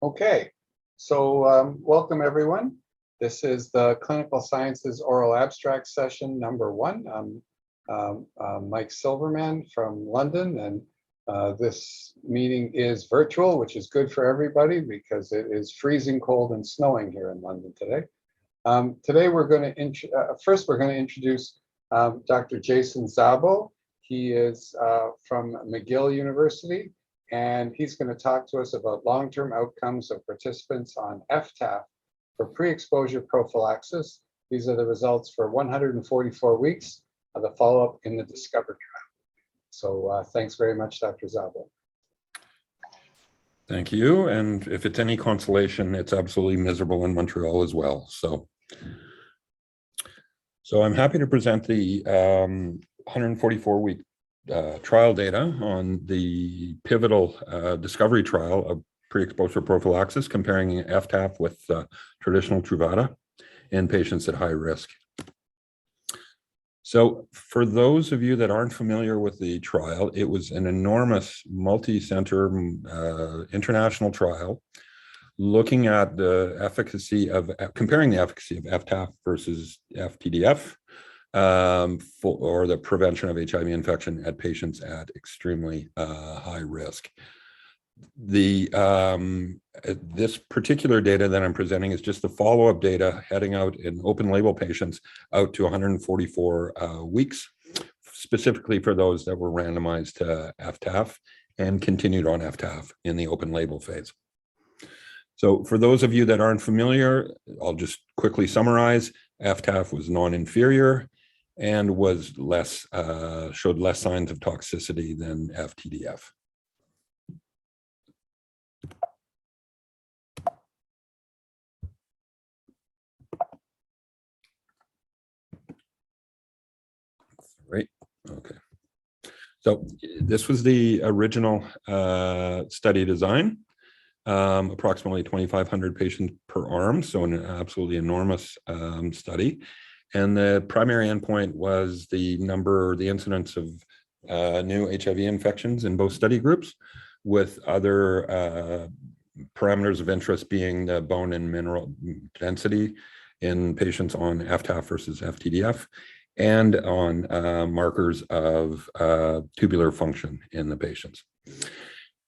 Okay, so welcome everyone. This is the Clinical Sciences Oral Abstract session number 1. I'm Mike Silverman from London, and this meeting is virtual, which is good for everybody because it is freezing cold and snowing here in London today. Today we're going to first we're going to introduce Dr. Jason Zabo. He is from McGill University, and he's going to talk to us about long-term outcomes of participants on FTAF for pre-exposure prophylaxis. These are the results for 144 weeks of the follow-up in the Discover trial. So thanks very much, Dr. Zabo. Thank you. And if it's any consolation, it's absolutely miserable in Montreal as well. So I'm happy to present the 144-week trial data on the pivotal discovery trial of pre-exposure prophylaxis comparing FTAF with traditional Truvada in patients at high risk. So for those of you that aren't familiar with the trial, it was an enormous multi-center international trial looking at the efficacy of, comparing the efficacy of FTAF versus FTDF or the prevention of HIV infection at patients at extremely high risk. This particular data that I'm presenting is just the follow-up data heading out in open label patients out to 144 weeks, specifically for those that were randomized to FTAF and continued on FTAF in the open label phase. So for those of you that aren't familiar, I'll just quickly summarize. FTAF was non-inferior and was less, showed less signs of toxicity than FTDF. Right, okay. So this was the original study design, approximately 2,500 patients per arm, so an absolutely enormous study. And the primary endpoint was the incidence of new HIV infections in both study groups, with other parameters of interest being the bone and mineral density in patients on FTAF versus FTDF, and on markers of tubular function in the patients.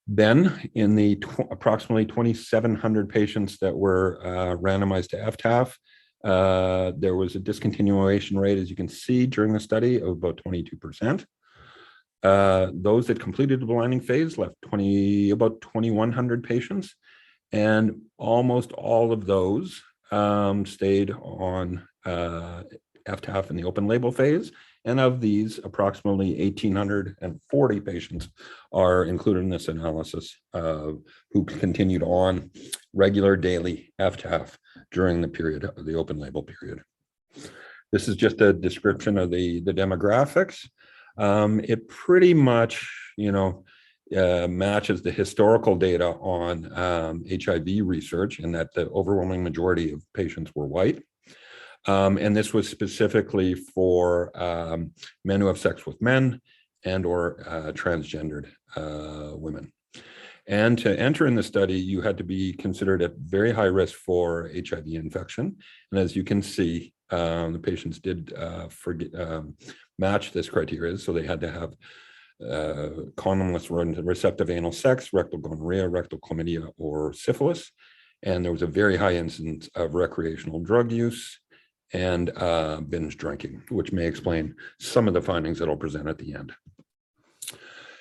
Then in the approximately 2,700 patients that were randomized to FTAF, there was a discontinuation rate, as you can see, during the study of about 22%. Those that completed the blinding phase left about 2,100 patients, and almost all of those stayed on FTAF in the open label phase. And of these, approximately 1,840 patients are included in this analysis who continued on regular daily FTAF during the period of the open label period. This is just a description of the demographics. It pretty much, matches the historical data on HIV research, in that the overwhelming majority of patients were white. And this was specifically for men who have sex with men and or transgendered women. And to enter in the study, you had to be considered at very high risk for HIV infection. And as you can see, the patients did match this criteria. So they had to have condomless receptive anal sex, rectal gonorrhea, rectal chlamydia, or syphilis. And there was a very high incidence of recreational drug use and binge drinking, which may explain some of the findings that I'll present at the end.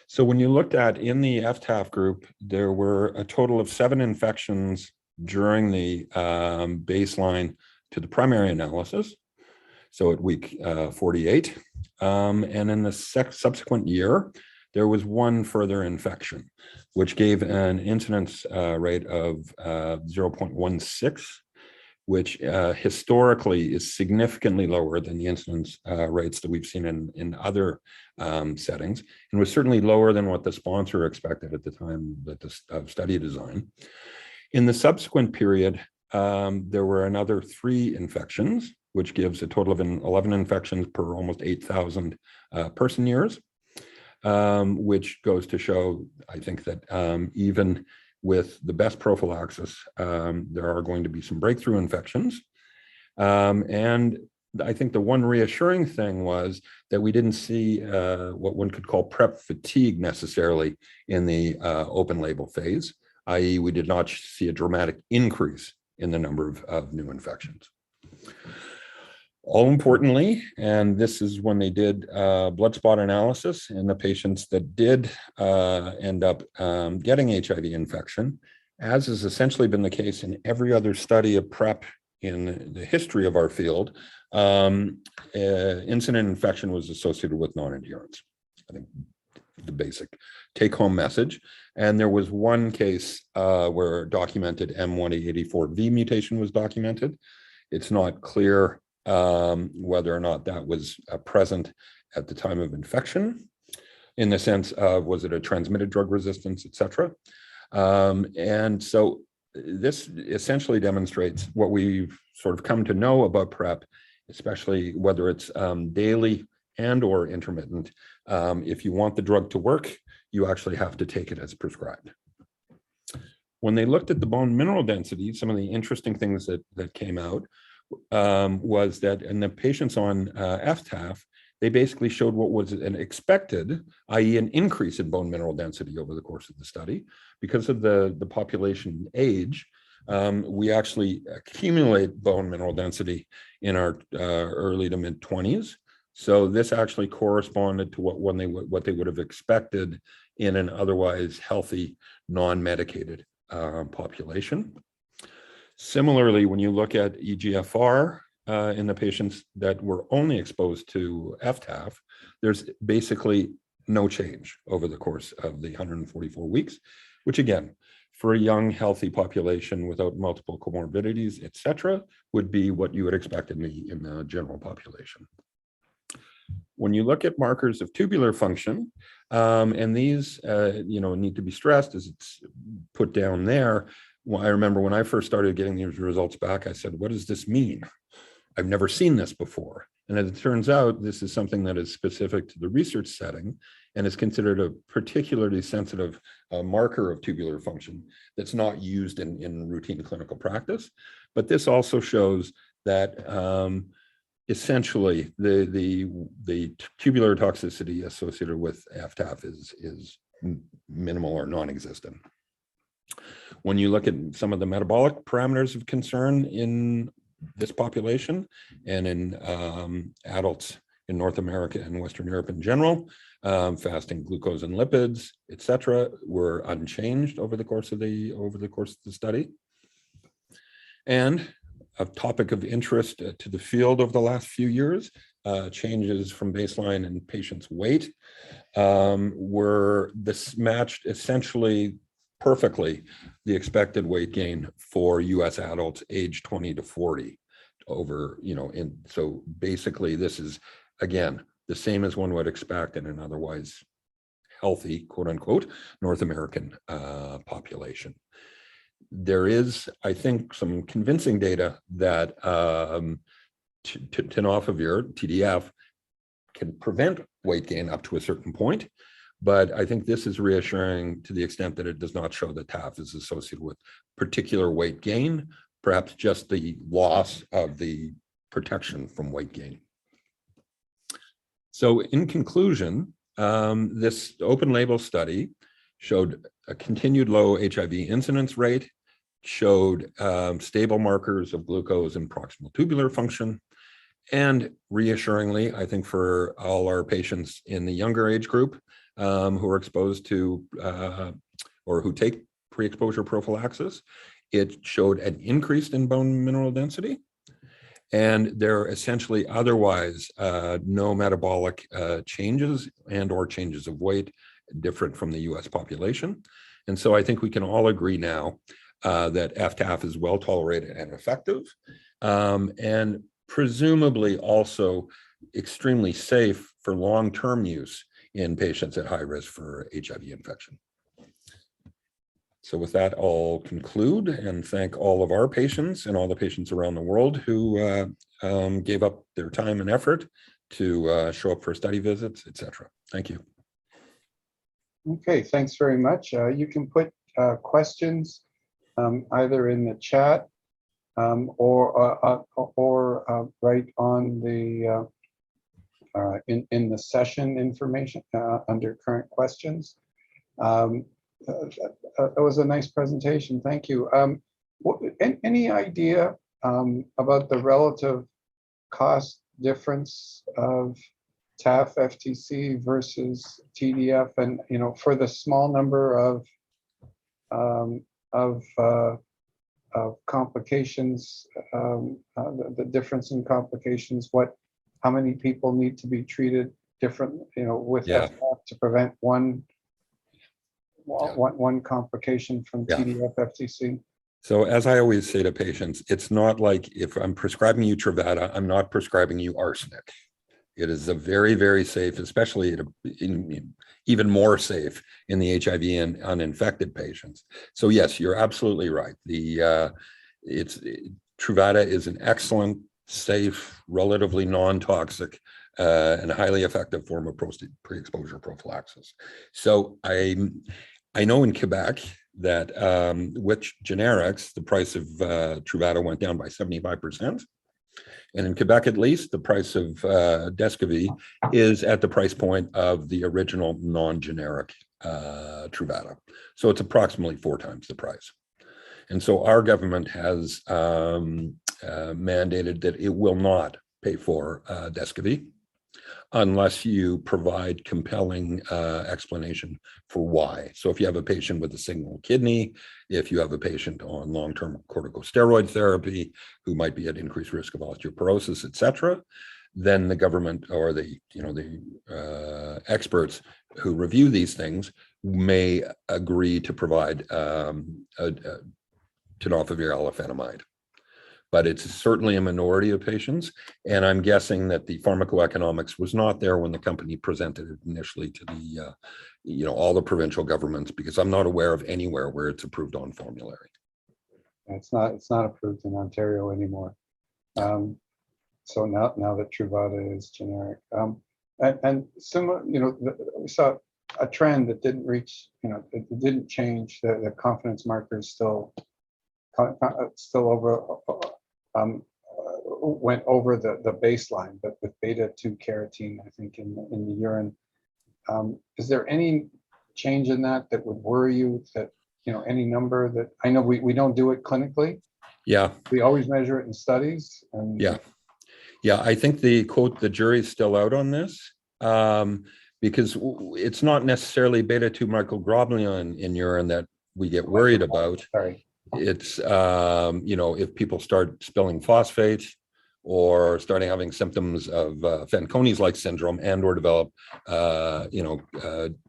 So when you looked at in the FTAF group, there were a total of 7 infections during the baseline to the primary analysis, so at week 48. And in the subsequent year, there was 1 further infection, which gave an incidence rate of 0.16, which historically is significantly lower than the incidence rates that we've seen in other settings, and was certainly lower than what the sponsor expected at the time that the study design. In the subsequent period, there were another 3 infections, which gives a total of 11 infections per almost 8,000 person years, which goes to show, I think, that even with the best prophylaxis. There are going to be some breakthrough infections. And I think the one reassuring thing was that we didn't see what one could call PrEP fatigue necessarily in the open label phase, i.e. we did not see a dramatic increase in the number of new infections. All importantly, and this is when they did blood spot analysis in the patients that did end up getting HIV infection, as has essentially been the case in every other study of PrEP in the history of our field, incident infection was associated with non-adherence. I think the basic take-home message. And there was one case where documented M184V mutation was documented. It's not clear whether or not that was present at the time of infection, in the sense of was it a transmitted drug resistance, et cetera. And so this essentially demonstrates what we've sort of come to know about PrEP, especially whether it's daily and or intermittent. If you want the drug to work, you actually have to take it as prescribed. When they looked at the bone mineral density, some of the interesting things that came out was that in the patients on FTAF, they basically showed what was an expected, i.e. an increase in bone mineral density over the course of the study. Because of the population age, we actually accumulate bone mineral density in our early to mid 20s. So this actually corresponded to what they would have expected in an otherwise healthy, non-medicated population. Similarly, when you look at EGFR in the patients that were only exposed to FTAF, there's basically no change over the course of the 144 weeks, which again, for a young, healthy population without multiple comorbidities, et cetera, would be what you would expect in the general population. When you look at markers of tubular function, and these need to be stressed as it's put down there. Well, I remember when I first started getting these results back, I said, what does this mean? I've never seen this before. And as it turns out, this is something that is specific to the research setting and is considered a particularly sensitive marker of tubular function that's not used in routine clinical practice. But this also shows that essentially the tubular toxicity associated with FTAF is minimal or non-existent. When you look at some of the metabolic parameters of concern in this population and in adults in North America and Western Europe in general, fasting glucose and lipids, et cetera, were unchanged over the course of the study. And a topic of interest to the field over the last few years, changes from baseline in patients' weight this matched essentially perfectly the expected weight gain for US adults age 20 to 40 over, so basically this is, again, the same as one would expect in an otherwise healthy, quote unquote, North American population. There is, I think, some convincing data that tenofovir, TDF, can prevent weight gain up to a certain point. But I think this is reassuring to the extent that it does not show that TAF is associated with particular weight gain, perhaps just the loss of the protection from weight gain. So in conclusion, this open label study showed a continued low HIV incidence rate, showed stable markers of glucose and proximal tubular function, and reassuringly, I think for all our patients in the younger age group who are exposed to or who take pre-exposure prophylaxis, it showed an increase in bone mineral density. And there are essentially otherwise no metabolic changes and or changes of weight different from the US population. And so I think we can all agree now that FTAF is well tolerated and effective, and presumably also extremely safe for long-term use in patients at high risk for HIV infection. So with that, I'll conclude and thank all of our patients and all the patients around the world who gave up their time and effort to show up for study visits, et cetera. Thank you. Okay, thanks very much. You can put questions either in the chat or right on the in the session information under current questions. That was a nice presentation. Thank you. Any idea about the relative cost difference of TAF FTC versus TDF, and for the small number of complications, the difference in complications, how many people need to be treated different, with FTAF to prevent one complication from TDF FTC? So as I always say to patients, it's not like if I'm prescribing you Truvada, I'm not prescribing you arsenic. It is a very, very safe, especially even more safe in the HIV and uninfected patients. So yes, you're absolutely right. Truvada is an excellent, safe, relatively non-toxic, and highly effective form of pre-exposure prophylaxis. So I know in Quebec that with generics, the price of Truvada went down by 75%. And in Quebec, at least, the price of Descovy is at the price point of the original non-generic Truvada. So it's approximately 4 times the price. And so our government has mandated that it will not pay for Descovy unless you provide compelling explanation for why. So if you have a patient with a single kidney, if you have a patient on long-term corticosteroid therapy who might be at increased risk of osteoporosis, et cetera, then the government or the experts who review these things may agree to provide tenofovir alafenamide. But it's certainly a minority of patients. And I'm guessing that the pharmacoeconomics was not there when the company presented it initially to the, all the provincial governments, because I'm not aware of anywhere where it's approved on formulary. It's not approved in Ontario anymore. So now that Truvada is generic. And similar, we saw a trend that didn't reach, it didn't change. The confidence marker is still over, went over the baseline, but with beta-2 carotene, I think, in the urine. Is there any change in that would worry you, that, any number that, I know we don't do it clinically. Yeah. We always measure it in studies. And Yeah, I think the jury's still out on this, because it's not necessarily beta-2 microglobulin in urine that we get worried about. Sorry. It's, if people start spilling phosphate or starting having symptoms of Fanconi's-like syndrome and or develop,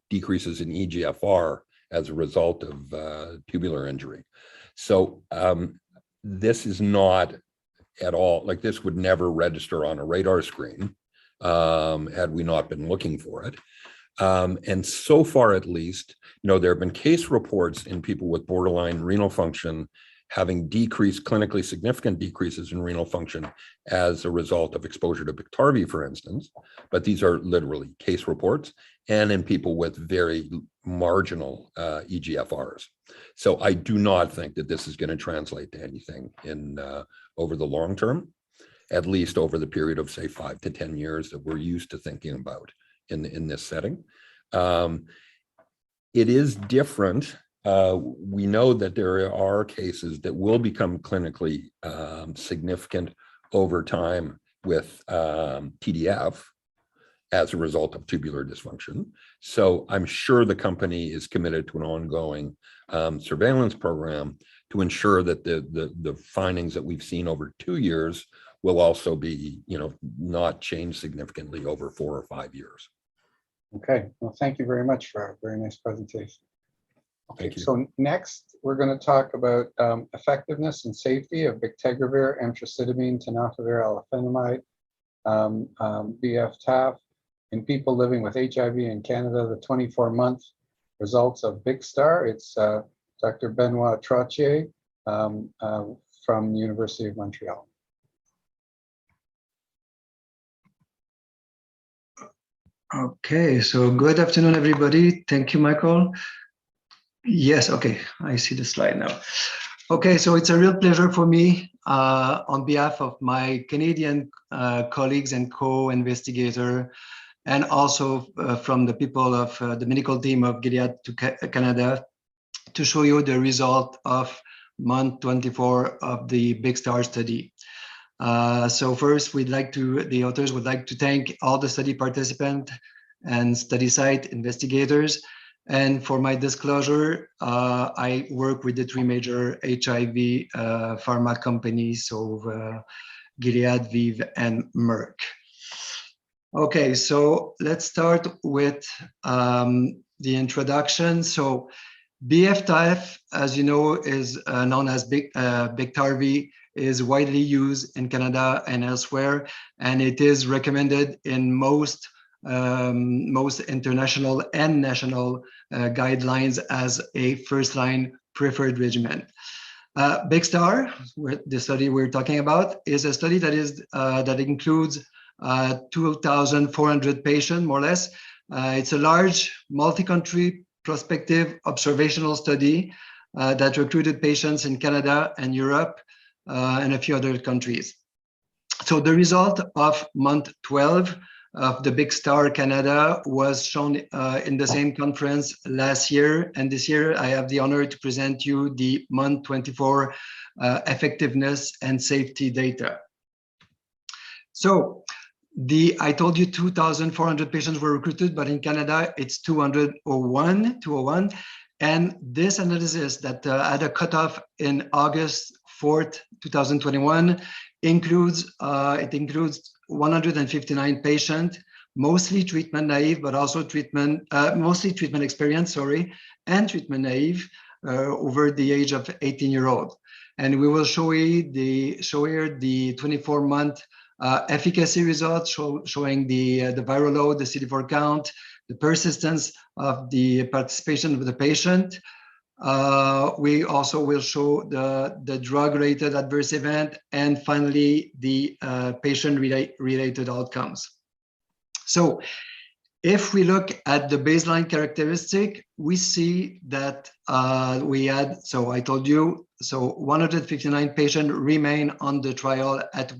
decreases in EGFR as a result of tubular injury. So this is not at all, like this would never register on a radar screen had we not been looking for it. And so far, at least, there have been case reports in people with borderline renal function having clinically significant decreases in renal function as a result of exposure to Biktarvy, for instance. But these are literally case reports, and in people with very marginal EGFRs. So I do not think that this is going to translate to anything in over the long term, at least over the period of, say, 5 to 10 years that we're used to thinking about in this setting. It is different. We know that there are cases that will become clinically significant over time with TDF as a result of tubular dysfunction. So I'm sure the company is committed to an ongoing surveillance program to ensure that the findings that we've seen over 2 years will also be, not change significantly over 4 or 5 years. Okay, well, thank you very much for a very nice presentation. Okay, Thank you. so next we're going to talk about effectiveness and safety of bictegravir, emtricitabine, tenofovir alafenamide, BF-TAF in people living with HIV in Canada, the 24-month results of Big Star. It's Dr. Benoit Trottier from the University of Montreal. Okay, so good afternoon, everybody. Thank you, Michael. Yes, okay, I see the slide now. Okay, so it's a real pleasure for me on behalf of my Canadian colleagues and co-investigator, and also from the people of the medical team of Gilead to Canada, to show you the result of month 24 of the Big Star study. So first, the authors would like to thank all the study participants and study site investigators. And for my disclosure, I work with the three major HIV pharma companies, so Gilead, ViiV, and Merck. Okay, so let's start with the introduction. So BF-TAF, as you know, is known as Biktarvy, is widely used in Canada and elsewhere, and it is recommended in most international and national guidelines as a first-line preferred regimen. Big Star, the study we're talking about, is a study that includes 2,400 patients, more or less. It's a large, multi-country, prospective observational study that recruited patients in Canada and Europe and a few other countries. So the result of month 12 of the Big Star Canada was shown in the same conference last year. And this year, I have the honor to present you the month 24 effectiveness and safety data. So I told you 2,400 patients were recruited, but in Canada, it's 201. And this analysis that had a cutoff in August 4th, 2021, includes 159 patients, mostly treatment naive, but also mostly treatment experienced, and treatment naive over the age of 18-year-old. And we will show here the 24-month efficacy results showing the viral load, the Cd4 count, the persistence of the participation of the patient. We also will show the drug-related adverse event, and finally the patient-related outcomes. So if we look at the baseline characteristic, we see that we had, so I told you, so 159 patients remain on the trial at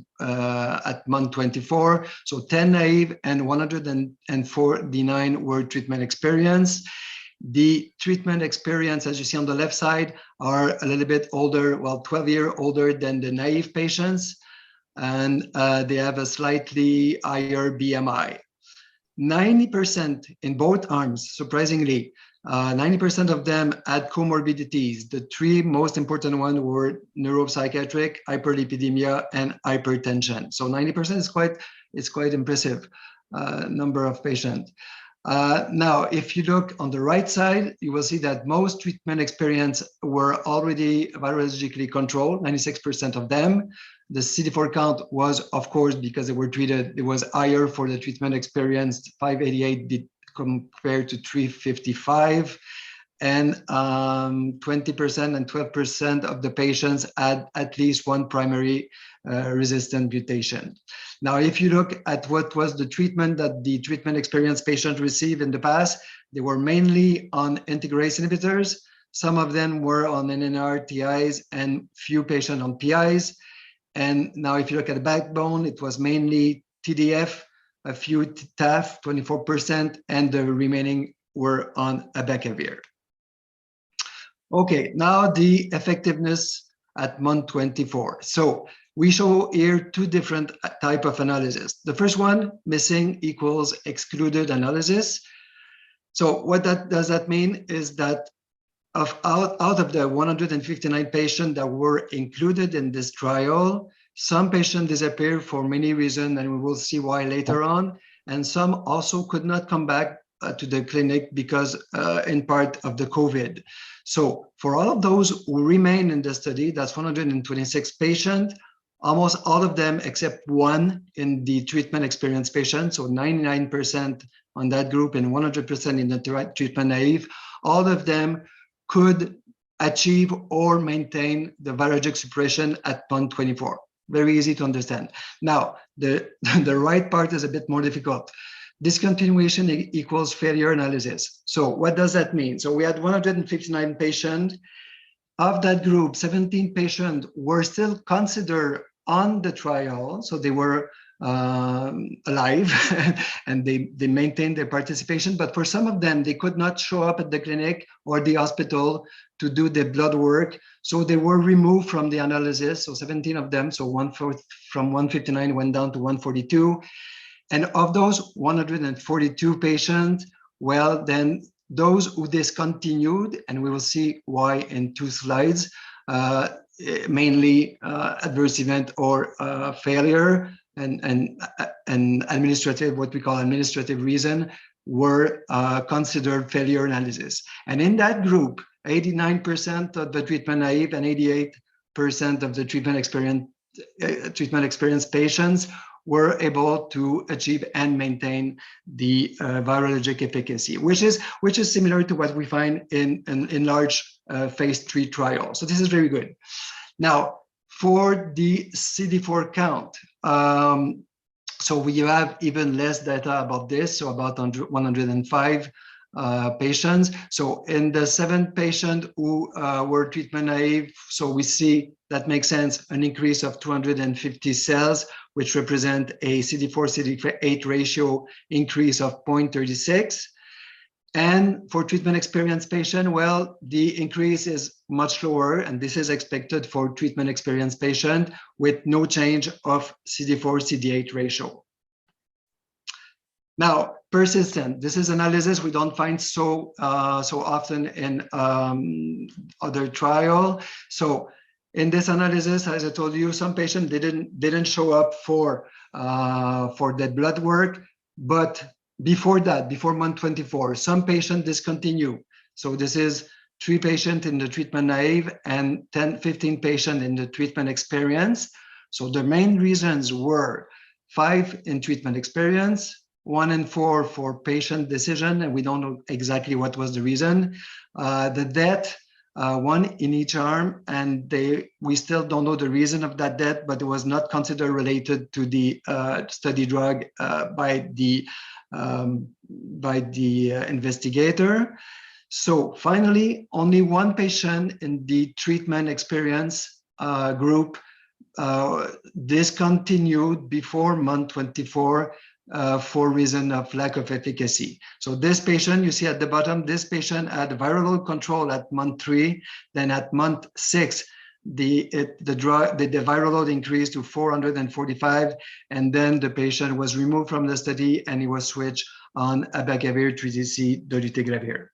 month 24. So 10 naive and 149 were treatment experienced. The treatment experience, as you see on the left side, are a little bit older, well, 12 years older than the naive patients, and they have a slightly higher BMI. 90% in both arms, surprisingly, 90% of them had comorbidities. The three most important ones were neuropsychiatric, hyperlipidemia, and hypertension. So 90% is quite impressive number of patients. Now, if you look on the right side, you will see that most treatment experience were already virologically controlled, 96% of them. The Cd4 count was, of course, because they were treated, it was higher for the treatment experienced, 588 compared to 355. And 20% and 12% of the patients had at least one primary resistant mutation. Now, if you look at what was the treatment that the treatment experienced patient received in the past, they were mainly on integrase inhibitors. Some of them were on NNRTIs and few patients on PIs. And now if you look at the backbone, it was mainly TDF, a few TAF, 24%, and the remaining were on abacavir. Okay, now the effectiveness at month 24. So we show here two different type of analysis. The first one, missing equals excluded analysis. So what does that mean is that out of the 159 patients that were included in this trial, some patients disappeared for many reasons, and we will see why later on. And some also could not come back to the clinic because in part of the COVID. So for all of those who remain in the study, that's 126 patients, almost all of them except one in the treatment experienced patient, so 99% on that group and 100% in the treatment naive, all of them could achieve or maintain the virologic suppression at month 24. Very easy to understand. Now, the right part is a bit more difficult. Discontinuation equals failure analysis. So what does that mean? So we had 159 patients. Of that group, 17 patients were still considered on the trial. So they were alive and they maintained their participation. But for some of them, they could not show up at the clinic or the hospital to do the blood work. So they were removed from the analysis. So 17 of them, so from 159 went down to 142. And of those 142 patients, well, then those who discontinued, and we will see why in 2 slides, mainly adverse event or failure and administrative, what we call administrative reason, were considered failure analysis. And in that group, 89% of the treatment naive and 88% of the treatment experienced patients were able to achieve and maintain the virologic efficacy, which is similar to what we find in large phase 3 trials. So this is very good. Now, for the Cd4 count, so we have even less data about this, so about 105 patients. So in the 7 patients who were treatment naive, so we see that makes sense, an increase of 250 cells, which represent a CD4-CD8 ratio increase of 0.36. And for treatment experienced patient, well, the increase is much lower, and this is expected for treatment experienced patient with no change of CD4-CD8 ratio. Now, persistent. This is analysis we don't find so often in other trial. So in this analysis, as I told you, some patients didn't show up for the blood work, but before that, before month 24, some patients discontinue. So this is 3 patients in the treatment naive and 15 patients in the treatment experience. So the main reasons were 5 in treatment experience, 1 and 4 for patient decision, and we don't know exactly what was the reason. The death, 1 in each arm, and we still don't know the reason of that death, but it was not considered related to the study drug by the investigator. So finally, only 1 patient in the treatment experience group discontinued before month 24 for reason of lack of efficacy. So this patient, you see at the bottom, this patient had viral load control at month 3, then at month 6, the viral load increased to 445, and then the patient was removed from the study and he was switched on abacavir, 3-DC, dolutegravir.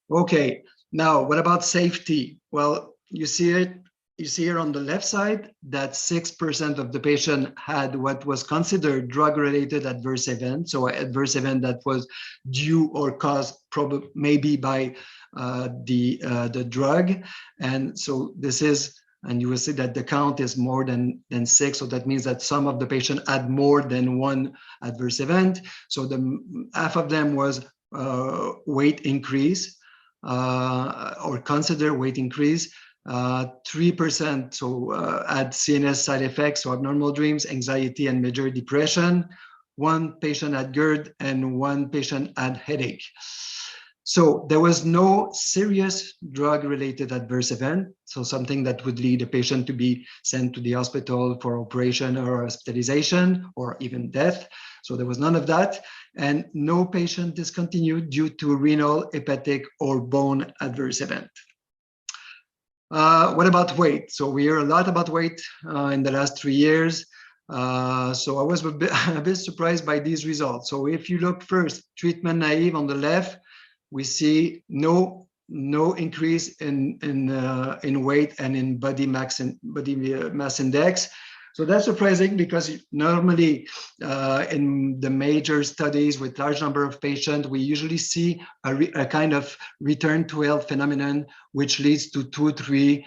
Okay, now what about safety? Well, you see here on the left side that 6% of the patient had what was considered drug-related adverse event. So adverse event that was due or caused probably maybe by the drug. And so this is, and you will see that the count is more than 6. So that means that some of the patient had more than 1 adverse event. So half of them was weight increase or consider weight increase. 3% had CNS side effects, so abnormal dreams, anxiety, and major depression. 1 patient had GERD and 1 patient had headache. So there was no serious drug-related adverse event, so something that would lead a patient to be sent to the hospital for operation or hospitalization or even death. So there was none of that, and no patient discontinued due to renal, hepatic, or bone adverse event. What about weight? So we hear a lot about weight in the last 3 years. So I was a bit surprised by these results. So if you look first, treatment naive on the left, we see no increase in weight and in body mass index. So that's surprising because normally in the major studies with large number of patients, we usually see a kind of return to health phenomenon, which leads to 2 or 3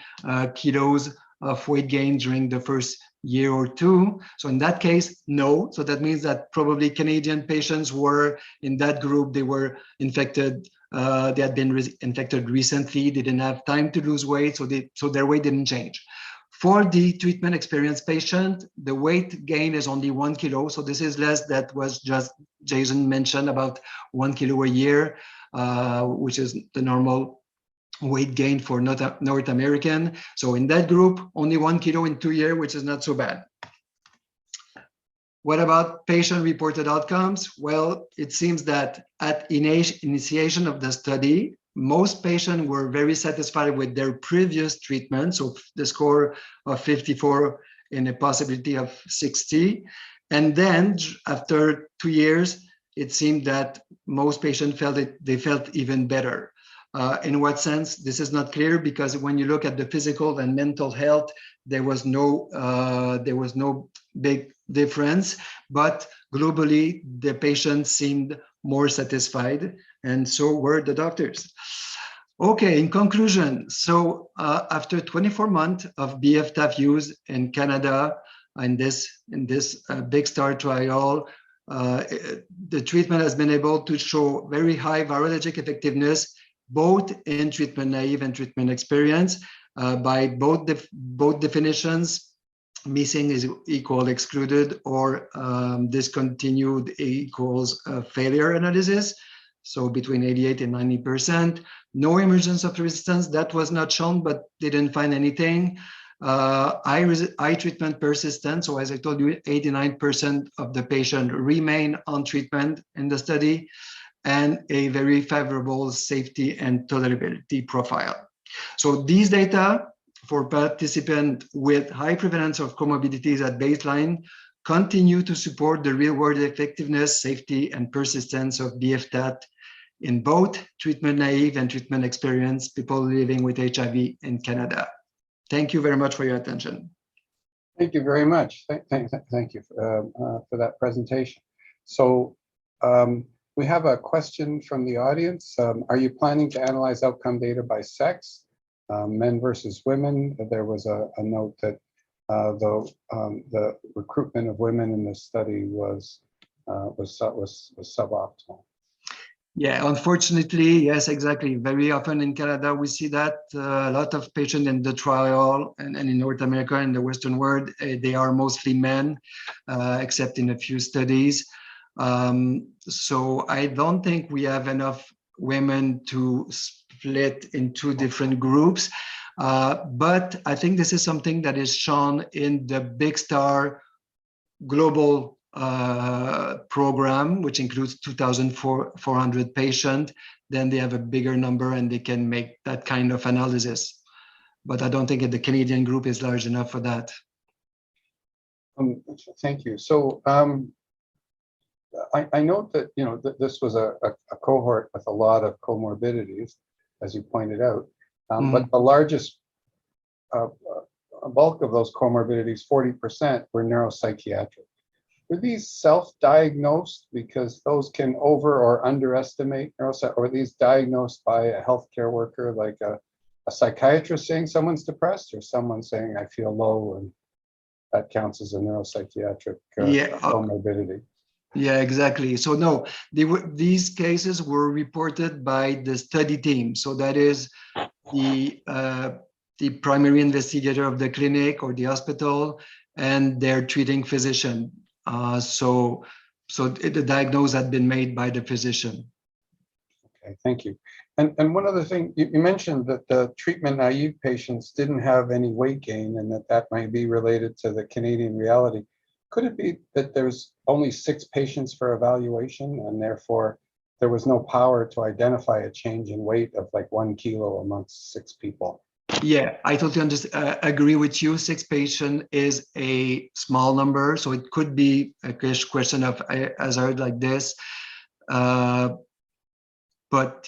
kilos of weight gain during the first year or 2. So in that case, no. So that means that probably Canadian patients were in that group, they were infected. They had been infected recently. They didn't have time to lose weight, so their weight didn't change. For the treatment experienced patient, the weight gain is only 1 kilo. So this is less that was just Jason mentioned about 1 kilo a year, which is the normal weight gain for North American. So in that group, only 1 kilo in 2 years, which is not so bad. What about patient-reported outcomes? Well, it seems that at initiation of the study, most patients were very satisfied with their previous treatment, so the score of 54 and a possibility of 60. And then after 2 years, it seemed that most patients felt even better. In what sense? This is not clear, because when you look at the physical and mental health, there was no big difference, but globally the patients seemed more satisfied, and so were the doctors. Okay, in conclusion, so after 24 months of BF-TAF use in Canada, in this Big Star trial, the treatment has been able to show very high virologic effectiveness, both in treatment naive and treatment experienced, by both definitions. Missing is equal excluded, or discontinued equals failure analysis. So between 88 and 90%. No emergence of resistance, that was not shown, but didn't find anything. High treatment persistence. So as I told you, 89% of the patient remain on treatment in the study, and a very favorable safety and tolerability profile. So these data for participants with high prevalence of comorbidities at baseline continue to support the real-world effectiveness, safety, and persistence of BF-TAF in both treatment-naive and treatment-experienced people living with HIV in Canada. Thank you very much for your attention. Thank you very much. Thank you for that presentation. So we have a question from the audience. Are you planning to analyze outcome data by sex? Men versus women. There was a note that the recruitment of women in this study was suboptimal. Yeah, unfortunately, yes, exactly. Very often in Canada, we see that a lot of patients in the trial and in North America and the Western world, they are mostly men, except in a few studies. So I don't think we have enough women to split in 2 different groups. But I think this is something that is shown in the Big Star global program, which includes 2,400 patients. Then they have a bigger number and they can make that kind of analysis. But I don't think the Canadian group is large enough for that. Thank you. So I note that, you know, this was a cohort with a lot of comorbidities, as you pointed out, but the largest bulk of those comorbidities, 40%, were neuropsychiatric. Were these self-diagnosed because those can over or underestimate neuropsych, or were these diagnosed by a healthcare worker, like a psychiatrist saying someone's depressed, or someone saying I feel low, and that counts as a neuropsychiatric comorbidity? Yeah, exactly. So no, these cases were reported by the study team. So that is the primary investigator of the clinic or the hospital and their treating physician. So the diagnosis had been made by the physician. Okay, thank you. And one other thing, you mentioned that the treatment-naive patients didn't have any weight gain, and that might be related to the Canadian reality. Could it be that there's only 6 patients for evaluation, and therefore there was no power to identify a change in weight of like 1 kilo amongst 6 people? Yeah, I totally agree with you. 6 patients is a small number, so it could be a question of hazard like this. But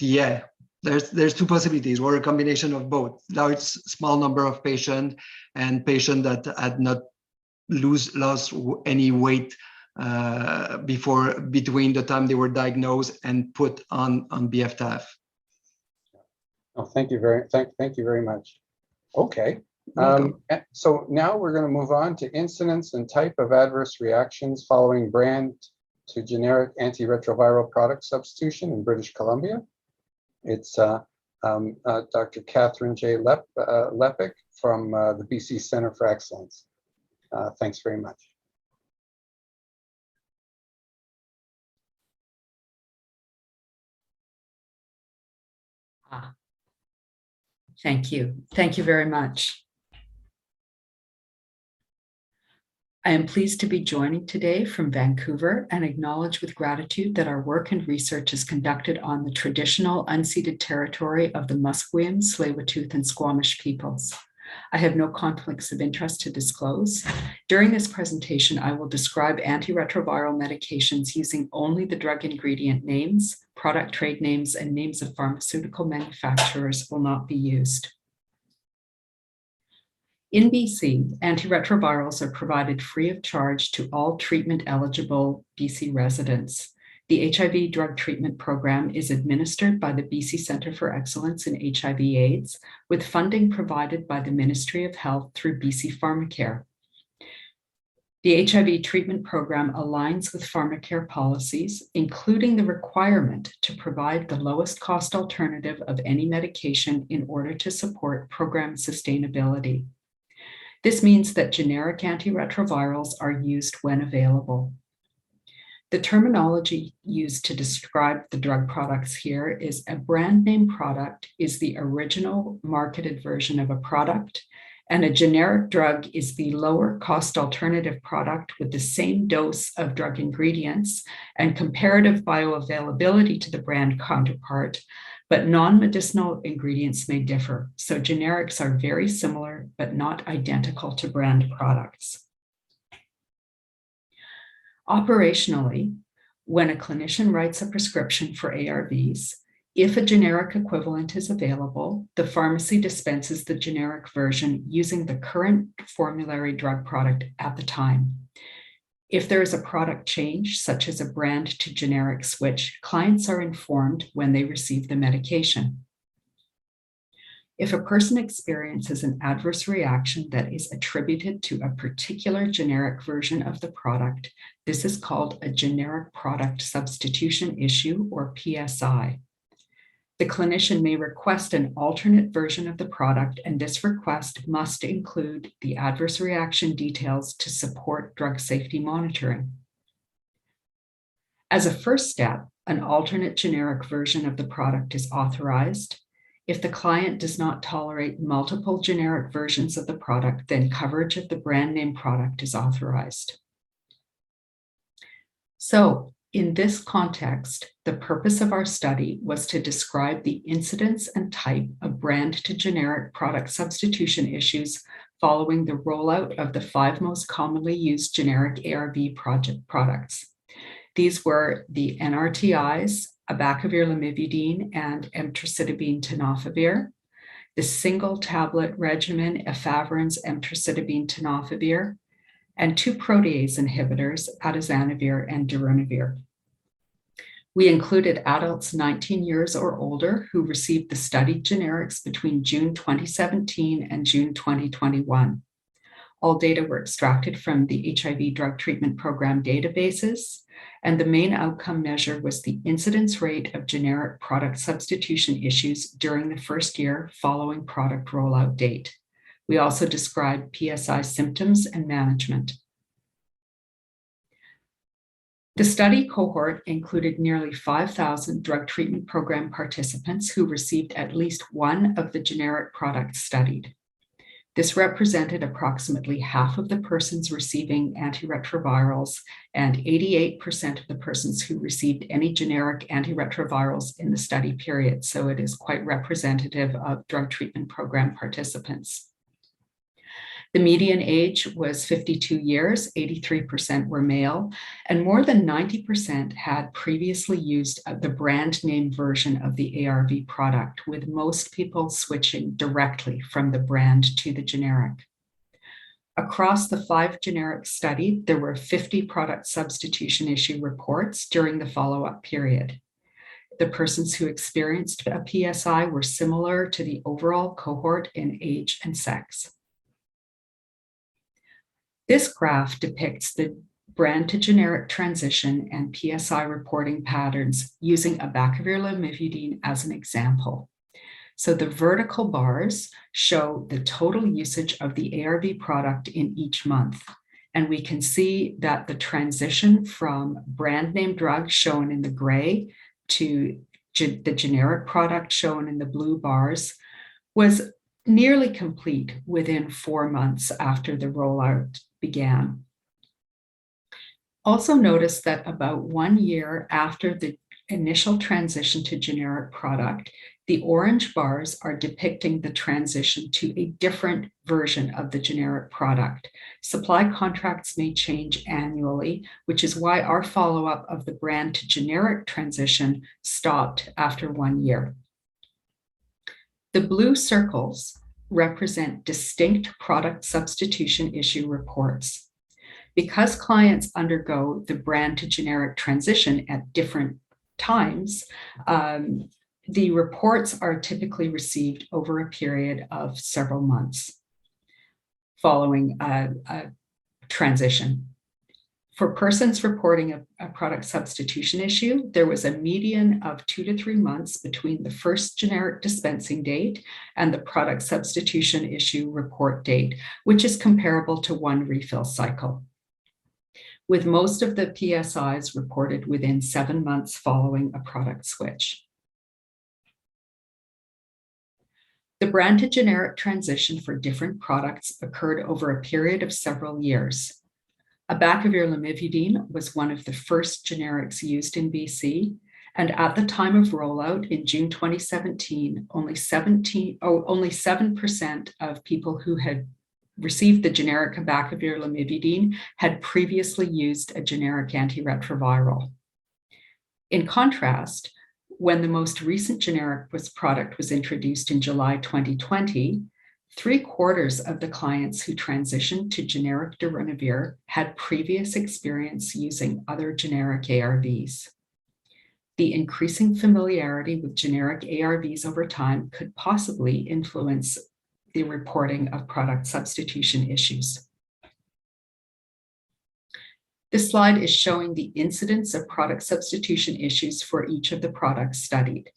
yeah, there's 2 possibilities, or a combination of both. Large, small number of patients and patients that had not lost any weight between the time they were diagnosed and put on BF-TAF. Oh, thank you very much. Okay. So now we're going to move on to incidence and type of adverse reactions following brand to generic antiretroviral product substitution in British Columbia. It's Dr. Catherine J. Lepick from the BC Center for Excellence. Thanks very much. Thank you. Thank you very much. I am pleased to be joining today from Vancouver and acknowledge with gratitude that our work and research is conducted on the traditional unceded territory of the Musqueam, Tsleil-Waututh, and Squamish peoples. I have no conflicts of interest to disclose. During this presentation, I will describe antiretroviral medications using only the drug ingredient names. Product trade names and names of pharmaceutical manufacturers will not be used. In BC, antiretrovirals are provided free of charge to all treatment-eligible BC residents. The HIV drug treatment program is administered by the BC Centre for Excellence in HIV/AIDS, with funding provided by the Ministry of Health through BC PharmaCare. The HIV treatment program aligns with PharmaCare policies, including the requirement to provide the lowest cost alternative of any medication in order to support program sustainability. This means that generic antiretrovirals are used when available. The terminology used to describe the drug products here is a brand name product is the original marketed version of a product, and a generic drug is the lower cost alternative product with the same dose of drug ingredients and comparative bioavailability to the brand counterpart, but non-medicinal ingredients may differ. So generics are very similar, but not identical to brand products. Operationally, when a clinician writes a prescription for ARVs, if a generic equivalent is available, the pharmacy dispenses the generic version using the current formulary drug product at the time. If there is a product change, such as a brand to generic switch, clients are informed when they receive the medication. If a person experiences an adverse reaction that is attributed to a particular generic version of the product, this is called a generic product substitution issue, or PSI. The clinician may request an alternate version of the product, and this request must include the adverse reaction details to support drug safety monitoring. As a first step, an alternate generic version of the product is authorized. If the client does not tolerate multiple generic versions of the product, then coverage of the brand name product is authorized. So, in this context, the purpose of our study was to describe the incidence and type of brand to generic product substitution issues following the rollout of the 5 most commonly used generic ARV products. These were the NRTIs, abacavir lamivudine and emtricitabine tenofovir, the single tablet regimen efavirenz emtricitabine tenofovir, and 2 protease inhibitors, atazanavir and darunavir. We included adults 19 years or older who received the studied generics between June 2017 and June 2021. All data were extracted from the HIV drug treatment program databases, and the main outcome measure was the incidence rate of generic product substitution issues during the first year following product rollout date. We also described PSI symptoms and management. The study cohort included nearly 5,000 drug treatment program participants who received at least one of the generic products studied. This represented approximately half of the persons receiving antiretrovirals and 88% of the persons who received any generic antiretrovirals in the study period. So it is quite representative of drug treatment program participants. The median age was 52 years, 83% were male, and more than 90% had previously used the brand name version of the ARV product, with most people switching directly from the brand to the generic. Across the 5 generics studied, there were 50 product substitution issue reports during the follow-up period. The persons who experienced a PSI were similar to the overall cohort in age and sex. This graph depicts the brand to generic transition and PSI reporting patterns using abacavir lamivudine as an example. So the vertical bars show the total usage of the ARV product in each month. And we can see that the transition from brand name drugs shown in the gray to the generic product shown in the blue bars was nearly complete within 4 months after the rollout began. Also notice that about 1 year after the initial transition to generic product, the orange bars are depicting the transition to a different version of the generic product. Supply contracts may change annually, which is why our follow-up of the brand to generic transition stopped after 1 year. The blue circles represent distinct product substitution issue reports. Because clients undergo the brand to generic transition at different times, the reports are typically received over a period of several months following a transition. For persons reporting a product substitution issue, there was a median of 2 to 3 months between the first generic dispensing date and the product substitution issue report date, which is comparable to 1 refill cycle, with most of the PSIs reported within 7 months following a product switch. The brand to generic transition for different products occurred over a period of several years. Abacavir lamivudine was one of the first generics used in BC, and at the time of rollout in June 2017, only 7% of people who had received the generic abacavir lamivudine had previously used a generic antiretroviral. In contrast, when the most recent generic product was introduced in July 2020, 3/4 of the clients who transitioned to generic darunavir had previous experience using other generic ARVs. The increasing familiarity with generic ARVs over time could possibly influence the reporting of product substitution issues. This slide is showing the incidence of product substitution issues for each of the products studied.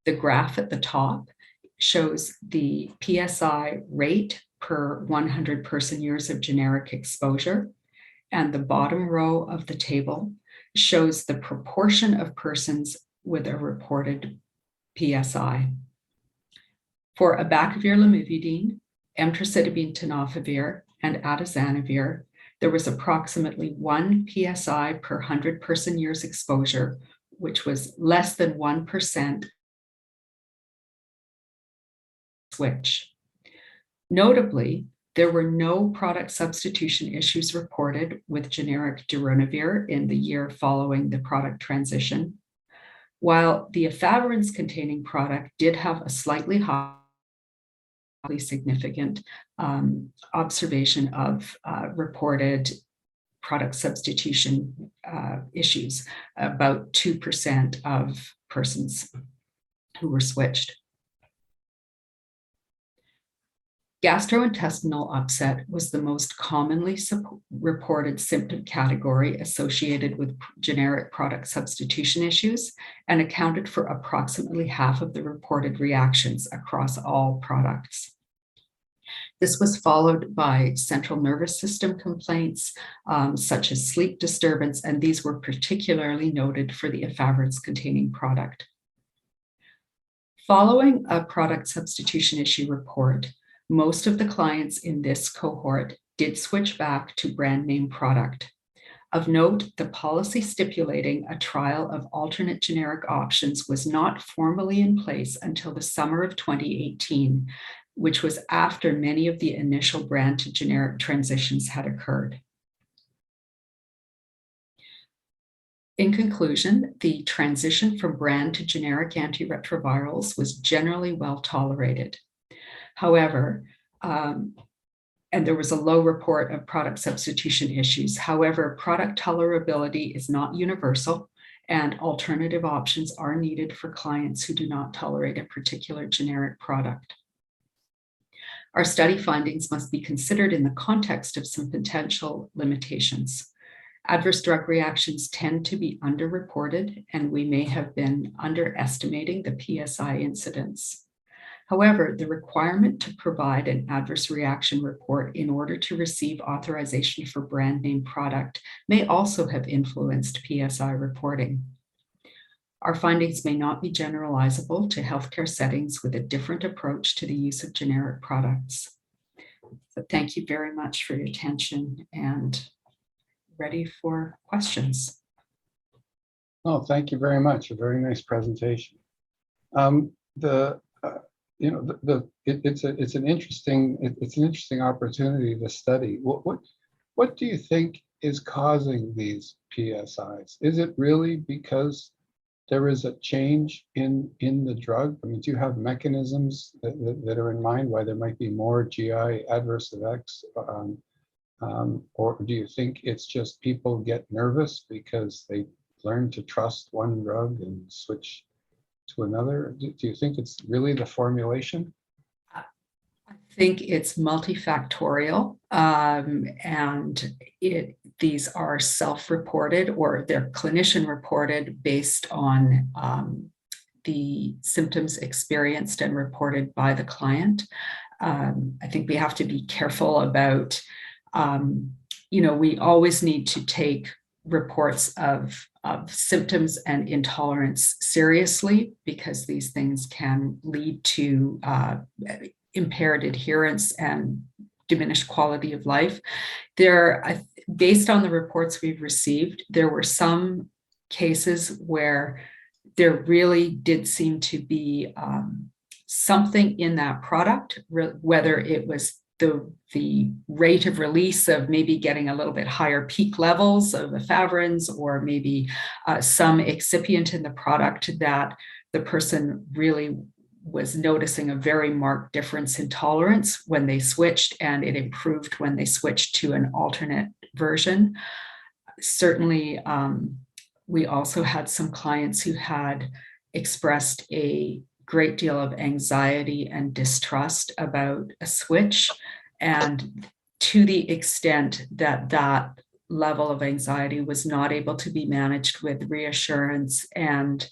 The graph at the top shows the PSI rate per 100 person years of generic exposure, and the bottom row of the table shows the proportion of persons with a reported PSI. For abacavir lamivudine, emtricitabine tenofovir, and atazanavir, there was approximately 1 PSI per 100 person years exposure, which was less than 1% switch. Notably, there were no product substitution issues reported with generic darunavir in the year following the product transition, while the efavirenz containing product did have a slightly highly significant observation of reported product substitution issues, about 2% of persons who were switched. Gastrointestinal upset was the most commonly reported symptom category associated with generic product substitution issues and accounted for approximately half of the reported reactions across all products. This was followed by central nervous system complaints, such as sleep disturbance, and these were particularly noted for the efavirenz containing product. Following a product substitution issue report, most of the clients in this cohort did switch back to brand name product. Of note, the policy stipulating a trial of alternate generic options was not formally in place until the summer of 2018, which was after many of the initial brand to generic transitions had occurred. In conclusion, the transition from brand to generic antiretrovirals was generally well tolerated. However, and there was a low report of product substitution issues. However, product tolerability is not universal, and alternative options are needed for clients who do not tolerate a particular generic product. Our study findings must be considered in the context of some potential limitations. Adverse drug reactions tend to be underreported, and we may have been underestimating the PSI incidence. However, the requirement to provide an adverse reaction report in order to receive authorization for brand name product may also have influenced PSI reporting. Our findings may not be generalizable to healthcare settings with a different approach to the use of generic products. So thank you very much for your attention and ready for questions. Oh, thank you very much. A very nice presentation. It's an interesting opportunity to study. What do you think is causing these PSIs? Is it really because there is a change in the drug? I mean, do you have mechanisms that are in mind why there might be more GI adverse effects? Or do you think it's just people get nervous because they learn to trust one drug and switch to another? Do you think it's really the formulation? I think it's multifactorial, and these are self-reported or they're clinician reported based on the symptoms experienced and reported by the client. I think we have to be careful about, we always need to take reports of symptoms and intolerance seriously, because these things can lead to impaired adherence and diminished quality of life. Based on the reports we've received, there were some cases where there really did seem to be something in that product, whether it was the rate of release of maybe getting a little bit higher peak levels of efavirenz, or maybe some excipient in the product that the person really was noticing a very marked difference in tolerance when they switched, and it improved when they switched to an alternate version. Certainly, we also had some clients who had expressed a great deal of anxiety and distrust about a switch, and to the extent that that level of anxiety was not able to be managed with reassurance, and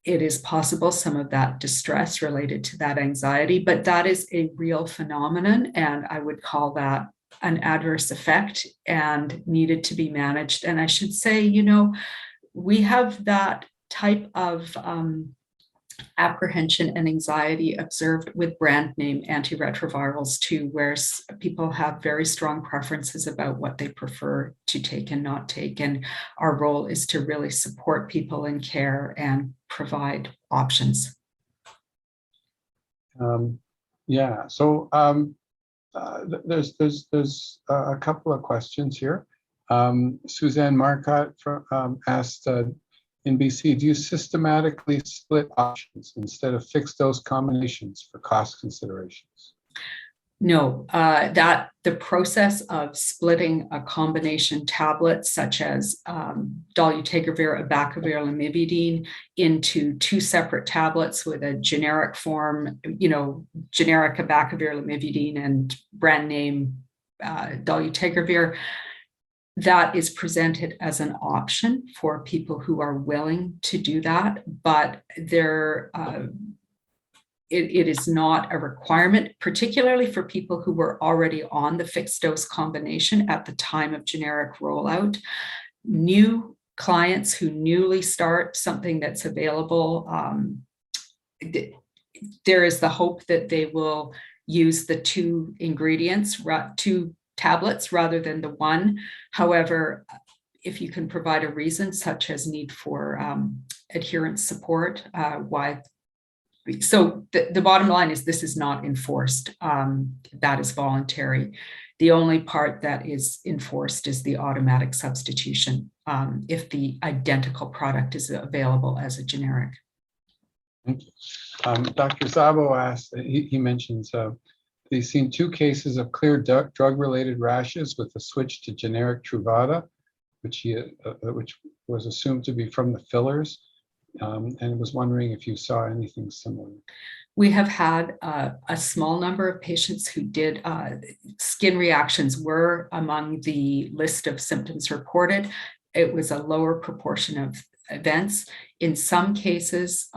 it is possible some of that distress related to that anxiety, but that is a real phenomenon, and I would call that an adverse effect and needed to be managed. And I should say, we have that type of apprehension and anxiety observed with brand name antiretrovirals too, where people have very strong preferences about what they prefer to take and not take. And our role is to really support people in care and provide options. So there's a couple of questions here. Suzanne Marcotte asked, in BC, do you systematically split options instead of fixed dose combinations for cost considerations? No, the process of splitting a combination tablet such as dolutegravir, abacavir, lamivudine into two separate tablets with a generic form, generic abacavir, lamivudine, and brand name dolutegravir, that is presented as an option for people who are willing to do that, but it is not a requirement, particularly for people who were already on the fixed dose combination at the time of generic rollout. New clients who newly start something that's available, there is the hope that they will use the two ingredients, two tablets rather than the one. However, if you can provide a reason such as need for adherence support, so the bottom line is this is not enforced. That is voluntary. The only part that is enforced is the automatic substitution if the identical product is available as a generic. Thank you. Dr. Zabo asked, he mentions he's seen 2 cases of clear drug-related rashes with a switch to generic Truvada, which was assumed to be from the fillers, and was wondering if you saw anything similar. We have had a small number of patients who did skin reactions were among the list of symptoms reported. It was a lower proportion of events. In some cases,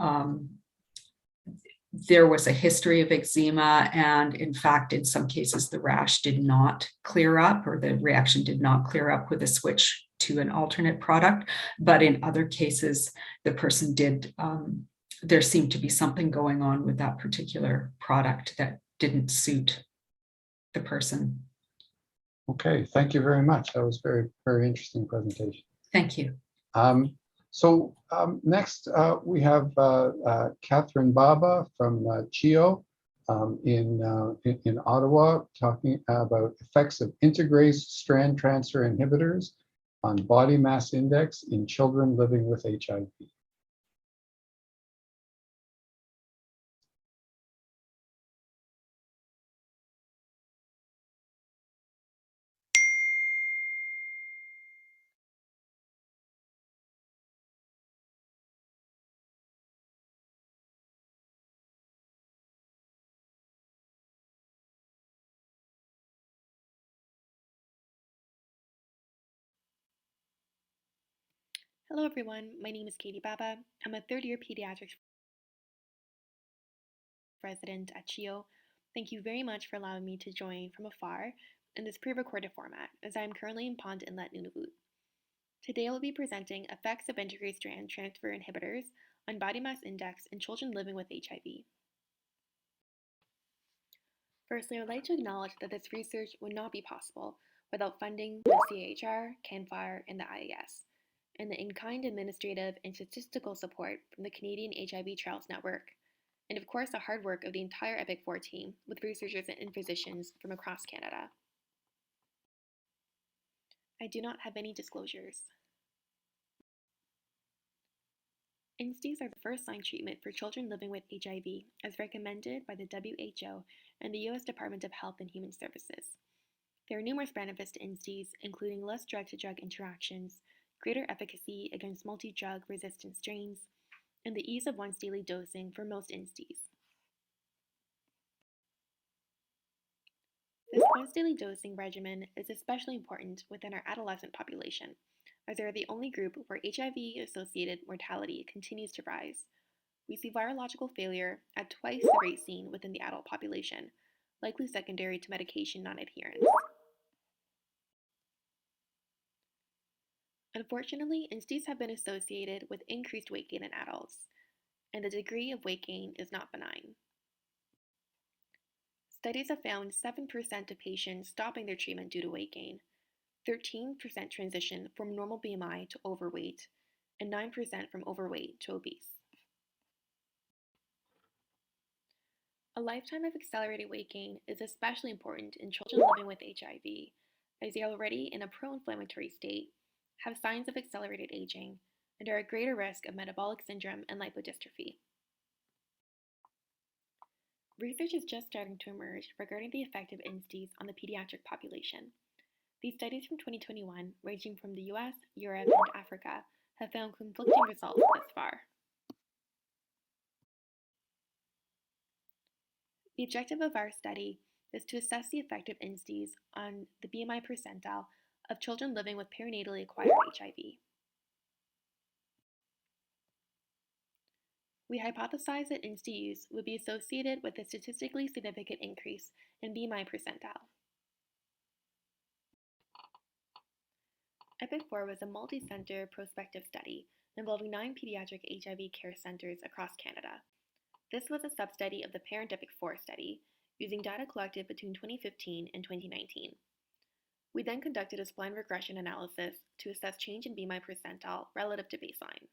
there was a history of eczema, and in fact, in some cases, the rash did not clear up, or the reaction did not clear up with a switch to an alternate product. But in other cases, the person did, there seemed to be something going on with that particular product that didn't suit the person. Okay, thank you very much. That was very, very interesting presentation. Thank you. Next, we have Catherine Baba from CHIO in Ottawa, talking about effects of integrase strand transfer inhibitors on body mass index in children living with HIV. Hello everyone, my name is Katie Baba. I'm a third-year pediatrics resident at CHIO. Thank you very much for allowing me to join from afar in this pre-recorded format, as I am currently in Pond Inlet, Nunavut. Today I will be presenting effects of integrase strand transfer inhibitors on body mass index in children living with HIV. Firstly, I would like to acknowledge that this research would not be possible without funding from CAHR, CANFIRE, and the IAS, and the in-kind administrative and statistical support from the Canadian HIV Trials Network, and of course the hard work of the entire EPIC4 team with researchers and physicians from across Canada. I do not have any disclosures. Insties are the first-line treatment for children living with HIV, as recommended by the WHO and the US Department of Health and Human Services. There are numerous benefits to Insties, including less drug-to-drug interactions, greater efficacy against multi-drug resistant strains, and the ease of once-daily dosing for most Insties. This once-daily dosing regimen is especially important within our adolescent population, as they are the only group where HIV-associated mortality continues to rise. We see virological failure at twice the rate seen within the adult population, likely secondary to medication non-adherence. Unfortunately, Insties have been associated with increased weight gain in adults, and the degree of weight gain is not benign. Studies have found 7% of patients stopping their treatment due to weight gain, 13% transition from normal BMI to overweight, and 9% from overweight to obese. A lifetime of accelerated weight gain is especially important in children living with HIV, as they are already in a pro-inflammatory state, have signs of accelerated aging, and are at greater risk of metabolic syndrome and lipodystrophy. Research is just starting to emerge regarding the effect of Insties on the pediatric population. These studies from 2021, ranging from the US, Europe, and Africa, have found conflicting results thus far. The objective of our study is to assess the effect of Insties on the BMI percentile of children living with perinatally acquired HIV. We hypothesized that Instie use would be associated with a statistically significant increase in BMI percentile. EPIC4 was a multi-center prospective study involving 9 pediatric HIV care centers across Canada. This was a sub-study of the parent EPIC4 study, using data collected between 2015 and 2019. We then conducted a spline regression analysis to assess change in BMI percentile relative to baseline.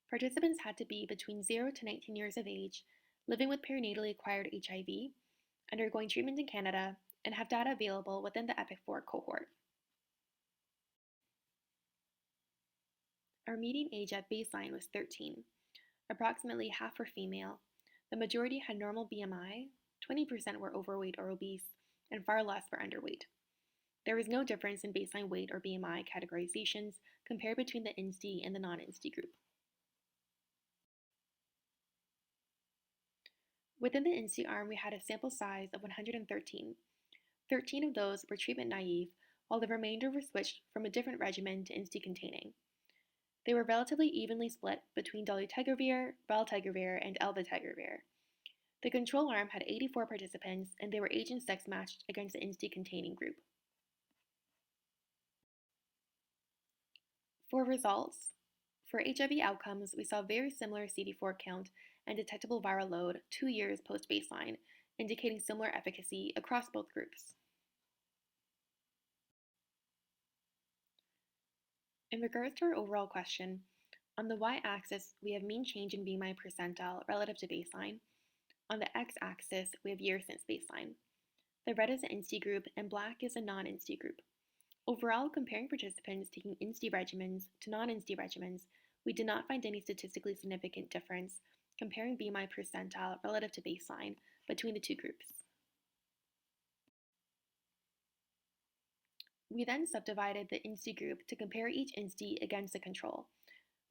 Participants had to be between 0 to 19 years of age, living with perinatally acquired HIV, undergoing treatment in Canada, and have data available within the EPIC4 cohort. Our median age at baseline was 13. Approximately half were female. The majority had normal BMI, 20% were overweight or obese, and far less were underweight. There was no difference in baseline weight or BMI categorizations compared between the Instie and the non-Instie group. Within the Instie arm, we had a sample size of 113. 13 of those were treatment naive, while the remainder were switched from a different regimen to Instie containing. They were relatively evenly split between dolutegravir, valtegravir, and elbapygravir. The control arm had 84 participants, and they were age and sex matched against the INSTI-containing group. For results, for HIV outcomes, we saw very similar Cd4 count and detectable viral load 2 years post-baseline, indicating similar efficacy across both groups. In regards to our overall question, on the y-axis, we have mean change in BMI percentile relative to baseline. On the x-axis, we have years since baseline. The red is the INSTI group, and black is a non-INSTI group. Overall, comparing participants taking INSTI regimens to non-INSTI regimens, we did not find any statistically significant difference comparing BMI percentile relative to baseline between the two groups. We then subdivided the INSTI group to compare each INSTI against the control.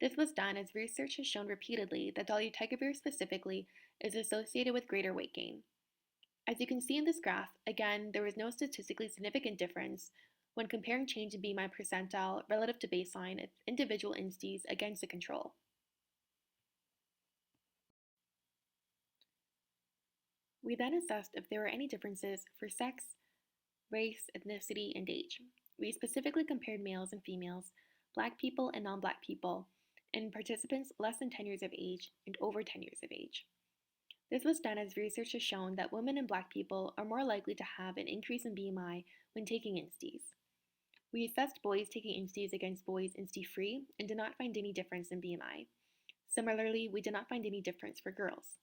This was done as research has shown repeatedly that dolutegravir specifically is associated with greater weight gain. As you can see in this graph, again, there was no statistically significant difference when comparing change in BMI percentile relative to baseline of individual INSTIs against the control. We then assessed if there were any differences for sex, race, ethnicity, and age. We specifically compared males and females, Black people and non-Black people, and participants less than 10 years of age and over 10 years of age. This was done as research has shown that women and Black people are more likely to have an increase in BMI when taking INSTIs. We assessed boys taking INSTIs against boys INSTI-free and did not find any difference in BMI. Similarly, we did not find any difference for girls.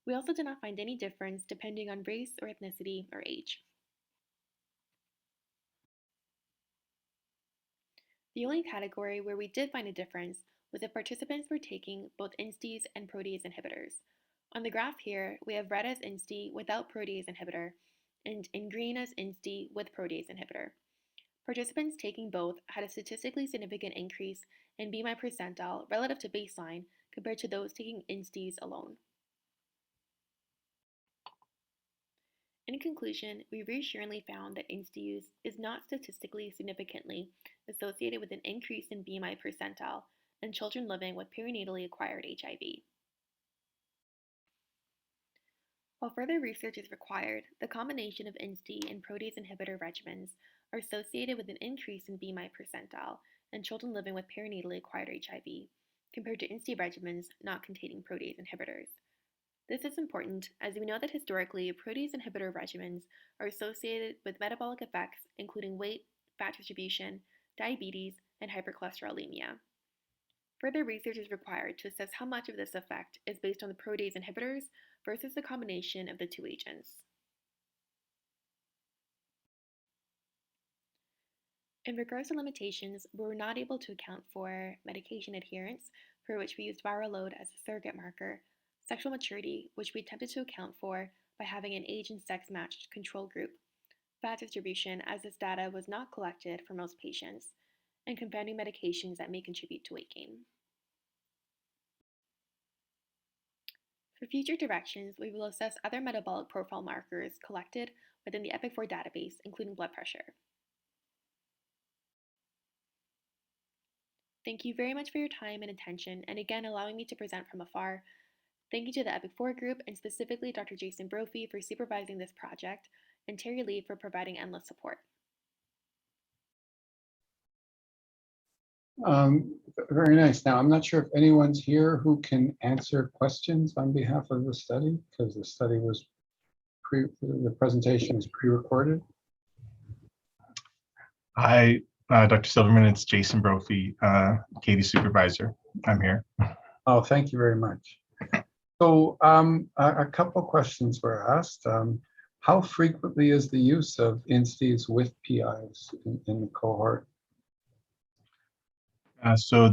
We also did not find any difference depending on race or ethnicity or age. The only category where we did find a difference was if participants were taking both INSTIs and protease inhibitors. On the graph here, we have red as INSTI without protease inhibitor, and in green as INSTI with protease inhibitor. Participants taking both had a statistically significant increase in BMI percentile relative to baseline compared to those taking INSTIs alone. In conclusion, we reassuringly found that INSTI use is not statistically significantly associated with an increase in BMI percentile in children living with perinatally acquired HIV. While further research is required, the combination of INSTI and protease inhibitor regimens are associated with an increase in BMI percentile in children living with perinatally acquired HIV compared to INSTI regimens not containing protease inhibitors. This is important as we know that historically, protease inhibitor regimens are associated with metabolic effects including weight, fat distribution, diabetes, and hypercholesterolemia. Further research is required to assess how much of this effect is based on the protease inhibitors versus the combination of the two agents. In regards to limitations, we were not able to account for medication adherence, for which we used viral load as a surrogate marker, sexual maturity, which we attempted to account for by having an age and sex matched control group, fat distribution, as this data was not collected for most patients, and confounding medications that may contribute to weight gain. For future directions, we will assess other metabolic profile markers collected within the EPIC4 database, including blood pressure. Thank you very much for your time and attention, and again allowing me to present from afar. Thank you to the EPIC4 group, and specifically Dr. Jason Brophy for supervising this project, and Terry Lee for providing endless support. Very nice. Now, I'm not sure if anyone's here who can answer questions on behalf of the study, because the study was the presentation is pre-recorded. Hi, Dr. Silverman, it's Jason Brophy, Katie's supervisor. I'm here. Oh, thank you very much. So a couple questions were asked. How frequently is the use of INSTIs with PIs in the cohort? So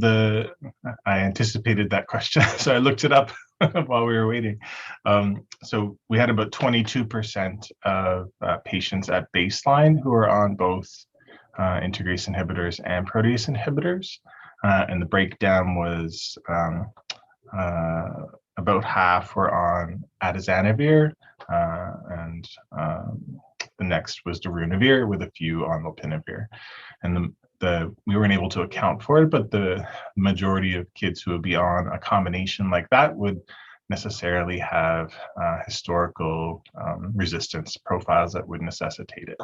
I anticipated that question, so I looked it up while we were waiting. So we had about 22% of patients at baseline who are on both integrase inhibitors and protease inhibitors, and the breakdown was about half were on atazanavir, and the next was darunavir, with a few on lopinavir. And we weren't able to account for it, but the majority of kids who would be on a combination like that would necessarily have historical resistance profiles that would necessitate it.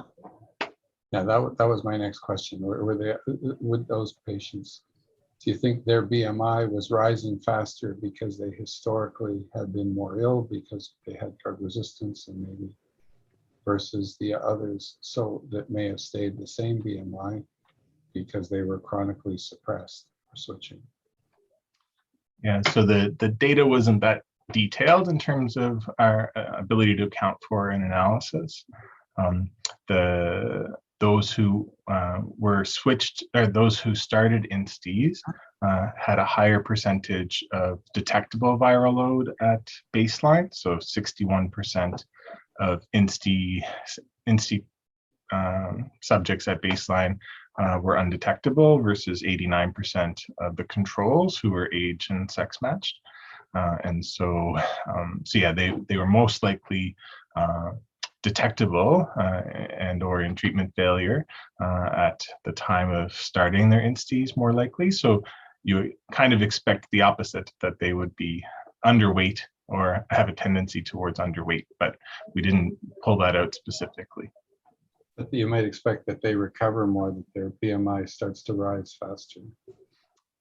Yeah, that was my next question. Would those patients, do you think their BMI was rising faster because they historically had been more ill because they had drug resistance and maybe versus the others so that may have stayed the same BMI because they were chronically suppressed or switching? Yeah, so the data wasn't that detailed in terms of our ability to account for an analysis. Those who were switched, or those who started INSTIs had a higher percentage of detectable viral load at baseline. So 61% of INSTI subjects at baseline were undetectable versus 89% of the controls who were age and sex matched. And so yeah, they were most likely detectable and or in treatment failure at the time of starting their INSTIs more likely. So you kind of expect the opposite, that they would be underweight or have a tendency towards underweight, but we didn't pull that out specifically. But you might expect that they recover more, that their BMI starts to rise faster.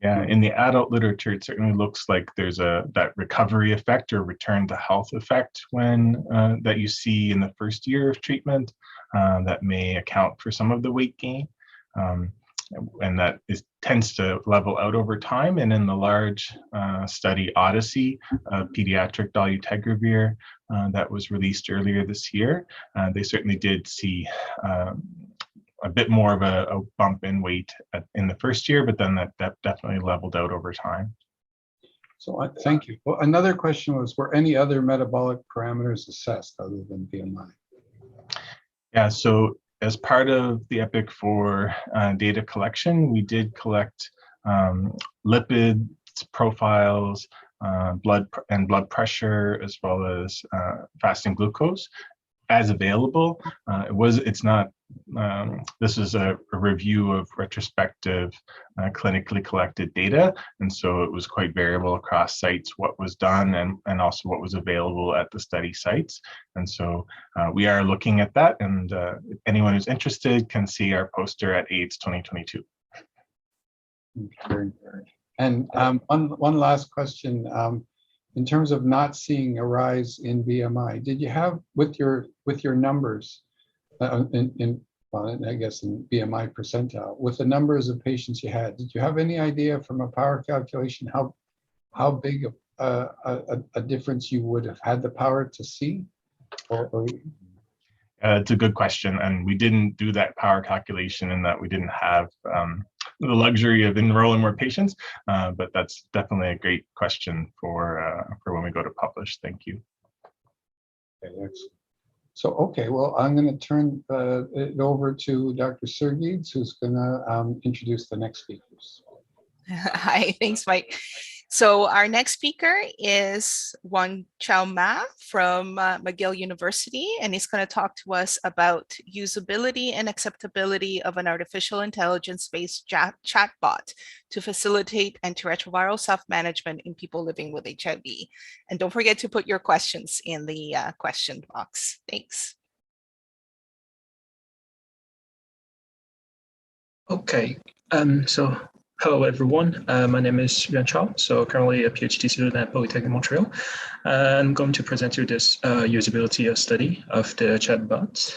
Yeah, in the adult literature, it certainly looks like there's that recovery effect or return to health effect when that you see in the first year of treatment that may account for some of the weight gain. And that tends to level out over time. And in the large study Odyssey of pediatric dolutegravir that was released earlier this year, they certainly did see a bit more of a bump in weight in the first year, but then that definitely leveled out over time. So thank you. Well, another question was, were any other metabolic parameters assessed other than BMI? Yeah, so as part of the EPIC for data collection, we did collect lipid profiles, blood pressure, as well as fasting glucose as available. It's not, this is a review of retrospective clinically collected data. And so it was quite variable across sites, what was done and also what was available at the study sites. And so we are looking at that, and anyone who's interested can see our poster at AIDS 2022. Very good. And one last question. In terms of not seeing a rise in BMI, did you have with your numbers well, I guess in BMI percentile, with the numbers of patients you had, did you have any idea from a power calculation how big a difference you would have had the power to see? It's a good question, and we didn't do that power calculation in that we didn't have the luxury of enrolling more patients, but that's definitely a great question for when we go to publish. Thank you. Okay, excellent. So, okay, well, I'm going to turn it over to Dr. Sergides, who's going to introduce the next speakers. Hi, thanks, Mike. So our next speaker is Wang Chao Ma from McGill University, and he's going to talk to us about usability and acceptability of an artificial intelligence-based chatbot to facilitate antiretroviral self-management in people living with HIV. And don't forget to put your questions in the question box. Thanks. Okay, so hello everyone, my name is Yuan Chao, so currently a PhD student at Polytechnic Montreal. I'm going to present you this usability study of the chatbot.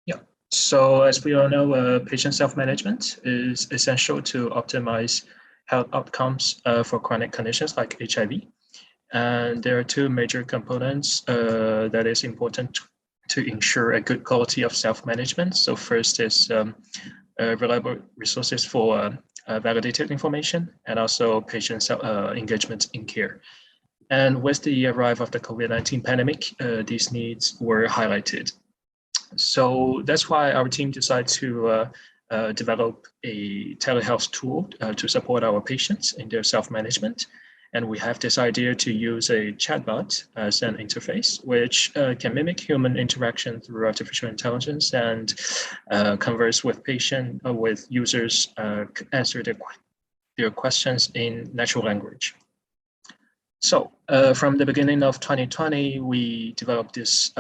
Yeah, so as we all know, patient self-management is essential to optimize health outcomes for chronic conditions like HIV. And there are two major components that is important to ensure a good quality of self-management. So first is reliable resources for validated information, and also patient engagement in care. And with the arrival of the COVID-19 pandemic, these needs were highlighted. So that's why our team decided to develop a telehealth tool to support our patients in their self-management. And we have this idea to use a chatbot as an interface, which can mimic human interaction through artificial intelligence and converse with with users, answer their questions in natural language. So from the beginning of 2020, we developed this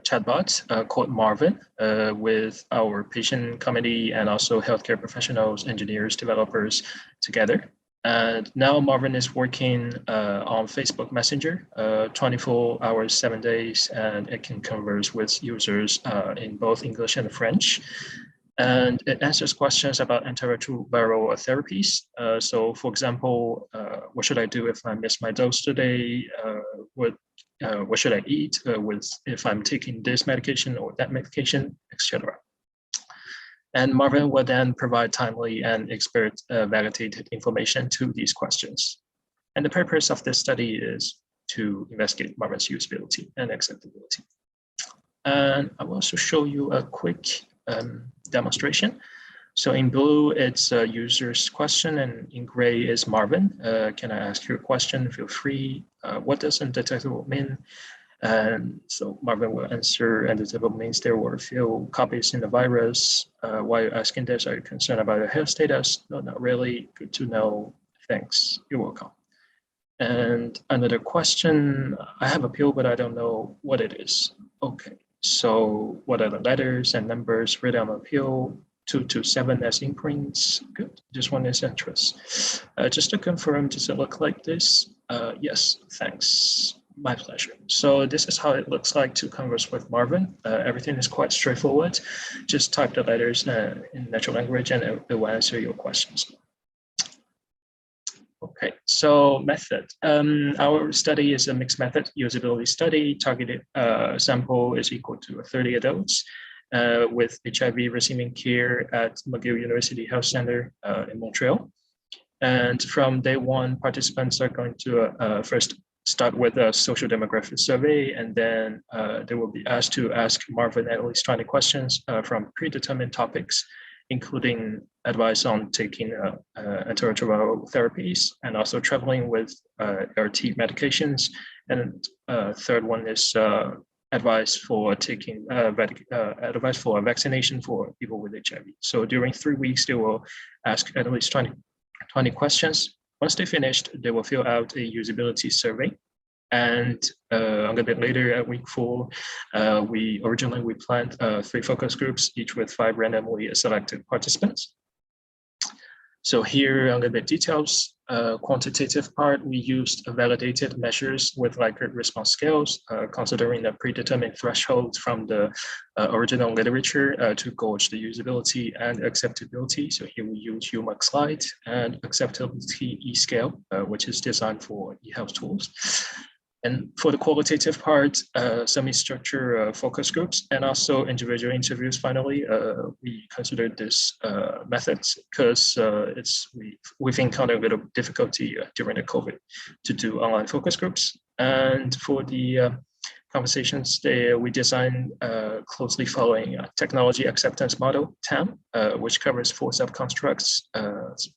chatbot called Marvin with our patient committee and also healthcare professionals, engineers, developers together. And now Marvin is working on Facebook Messenger 24 hours, 7 days, and it can converse with users in both English and French. And it answers questions about antiretroviral therapies. So for example, what should I do if I miss my dose today? What should I eat if I'm taking this medication or that medication, etc. And Marvin will then provide timely and expert validated information to these questions. And the purpose of this study is to investigate Marvin's usability and acceptability. And I will also show you a quick demonstration. So in blue, it's a user's question, and in gray is Marvin. Can I ask you a question? Feel free. What does undetectable mean? And so Marvin will answer, undetectable means there were a few copies in the virus. Why are you asking this? Are you concerned about your health status? No, not really. Good to know. Thanks. You're welcome. And another question, I have a pill, but I don't know what it is. Okay, so what are the letters and numbers written on the pill? 2 to 7 as imprints. Good. This one is interest. Just to confirm, does it look like this? Yes, thanks. My pleasure. So this is how it looks like to converse with Marvin. Everything is quite straightforward. Just type the letters in natural language and it will answer your questions. Okay, so method. Our study is a mixed method usability study. Targeted sample is equal to 30 adults. With HIV receiving care at McGill University Health Center in Montreal. And from day one, participants are going to first start with a social demographic survey, and then they will be asked to ask Marvin at least 20 questions from predetermined topics, including advice on taking antiretroviral therapies and also traveling with RT medications. And third one is advice for taking advice for vaccination for people with HIV. So during 3 weeks, they will ask at least 20 questions. Once they finished, they will fill out a usability survey. And a little bit later at week 4, we planned 3 focus groups, each with 5 randomly selected participants. So here, a little bit details. Quantitative part, we used validated measures with Likert response scales, considering the predetermined thresholds from the original literature to gauge the usability and acceptability. So here we use UMAC slide and acceptability E-scale, which is designed for eHealth tools. And for the qualitative part, semi-structured focus groups and also individual interviews. Finally, we considered this methods because we've encountered a bit of difficulty during the COVID to do online focus groups. And for the conversations there, we designed closely following a technology acceptance model, TAM, which covers 4 sub-constructs: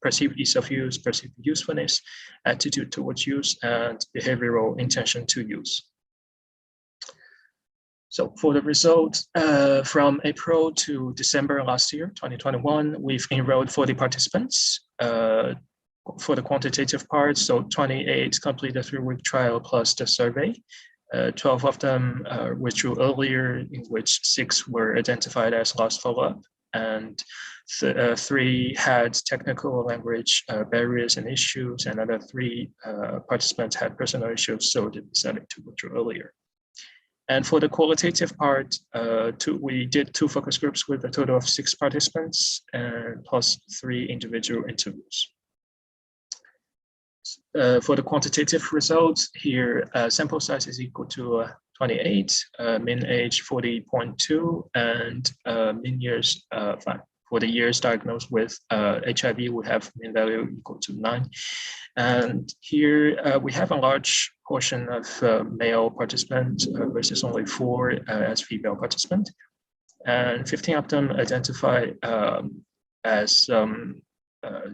perceived ease of use, perceived usefulness, attitude towards use, and behavioral intention to use. So for the results, from April to December last year, 2021, we've enrolled 40 participants. For the quantitative part, so 28 completed the 3-week trial plus the survey. 12 of them withdrew earlier, in which 6 were identified as lost follow-up, and 3 had technical language barriers and issues, and another 3 participants had personal issues, so they decided to withdraw earlier. And for the qualitative part, we did 2 focus groups with a total of 6 participants, and plus 3 individual interviews. For the quantitative results here, sample size is equal to 28, mean age 40.2, and mean years 5. For the years diagnosed with HIV, we have mean value equal to 9. And here we have a large portion of male participants versus only 4 as female participants. And 15 of them identify as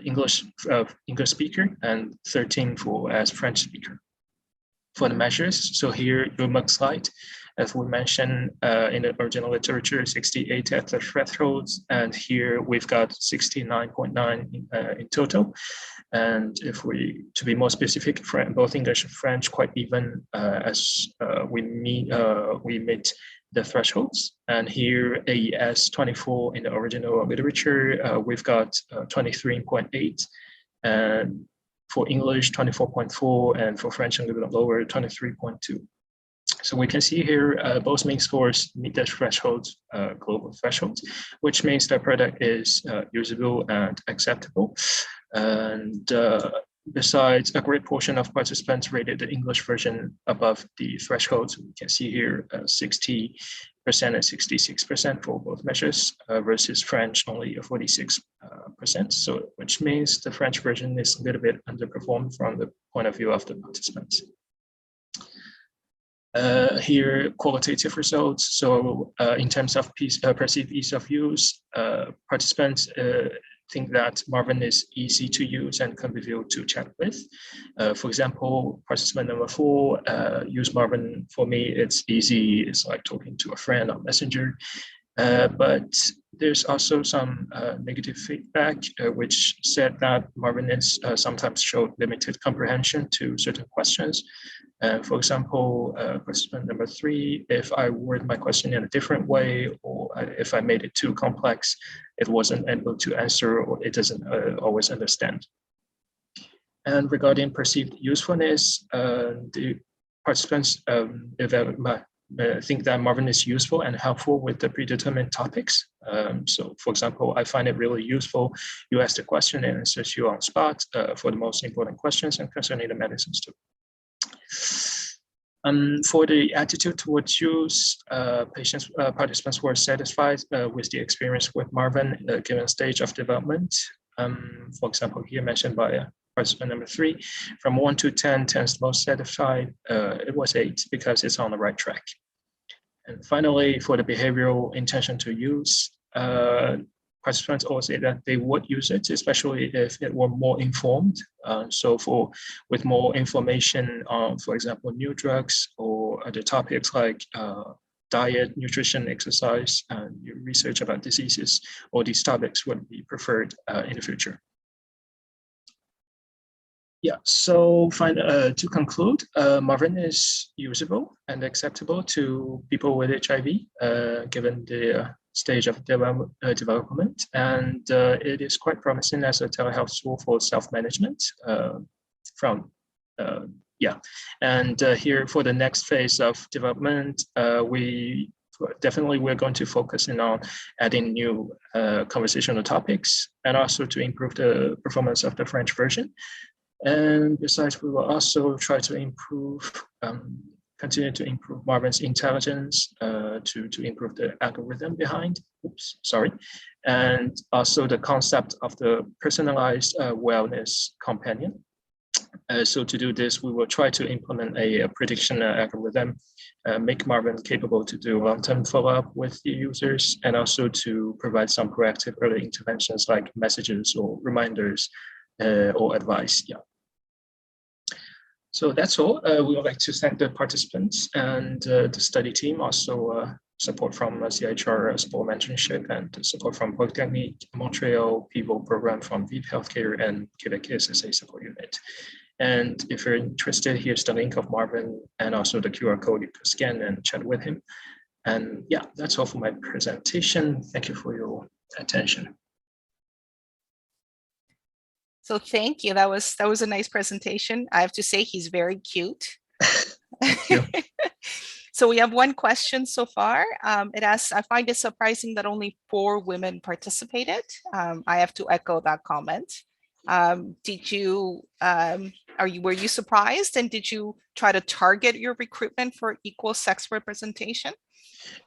English speaker and 13 as French speaker. For the measures, so here the mug slide, as we mentioned in the original literature, 68 at the thresholds, and here we've got 69.9 in total. And if we, to be more specific, both English and French quite even as we meet the thresholds. And here AES 24 in the original literature, we've got 23.8, and for English 24.4, and for French a little bit lower, 23.2. So we can see here both main scores meet the thresholds, global thresholds, which means the product is usable and acceptable. And besides, a great portion of participants rated the English version above the thresholds. We can see here 60% and 66% for both measures versus French only 46%. So which means the French version is a little bit underperformed from the point of view of the participants. Here, qualitative results. So in terms of perceived ease of use, participants think that Marvin is easy to use and convivial to chat with. For example, participant number 4, use Marvin. For me, it's easy. It's like talking to a friend on Messenger. But there's also some negative feedback, which said that Marvin is sometimes showed limited comprehension to certain questions. For example, participant number 3, if I word my question in a different way, or if I made it too complex, it wasn't able to answer, or it doesn't always understand. And regarding perceived usefulness, the participants think that Marvin is useful and helpful with the predetermined topics. So for example, I find it really useful. You ask the question and it answers you on spot for the most important questions and concerning the medicines too. For the attitude towards use, participants were satisfied with the experience with Marvin given stage of development. For example, here mentioned by participant number 3, from 1 to 10, 10 is most satisfied. It was 8 because it's on the right track. And finally, for the behavioral intention to use, participants all say that they would use it, especially if it were more informed. So with more information on, for example, new drugs or other topics like diet, nutrition, exercise, and research about diseases, all these topics would be preferred in the future. Yeah, so to conclude, Marvin is usable and acceptable to people with HIV, given the stage of development, and it is quite promising as a telehealth tool for self-management. And here for the next phase of development, we're going to focus in on adding new conversational topics, and also to improve the performance of the French version. And besides, we will also try to continue to improve Marvin's intelligence to improve the algorithm behind, and also the concept of the personalized wellness companion. So to do this, we will try to implement a prediction algorithm, make Marvin capable to do long-term follow-up with the users, and also to provide some proactive early interventions like messages or reminders or advice. Yeah. So that's all. We would like to thank the participants and the study team, also support from CAHR support mentorship, and support from Polytechnic, Montreal, people program from Vive Healthcare, and Quebec SSA support unit. And if you're interested, here's the link of Marvin and also the QR code. You can scan and chat with him. And yeah, that's all for my presentation. Thank you for your attention. So thank you. That was a nice presentation. I have to say he's very cute. Thank you. So we have one question so far. It asks, I find it surprising that only 4 women participated. I have to echo that comment. Were you surprised, and did you try to target your recruitment for equal sex representation?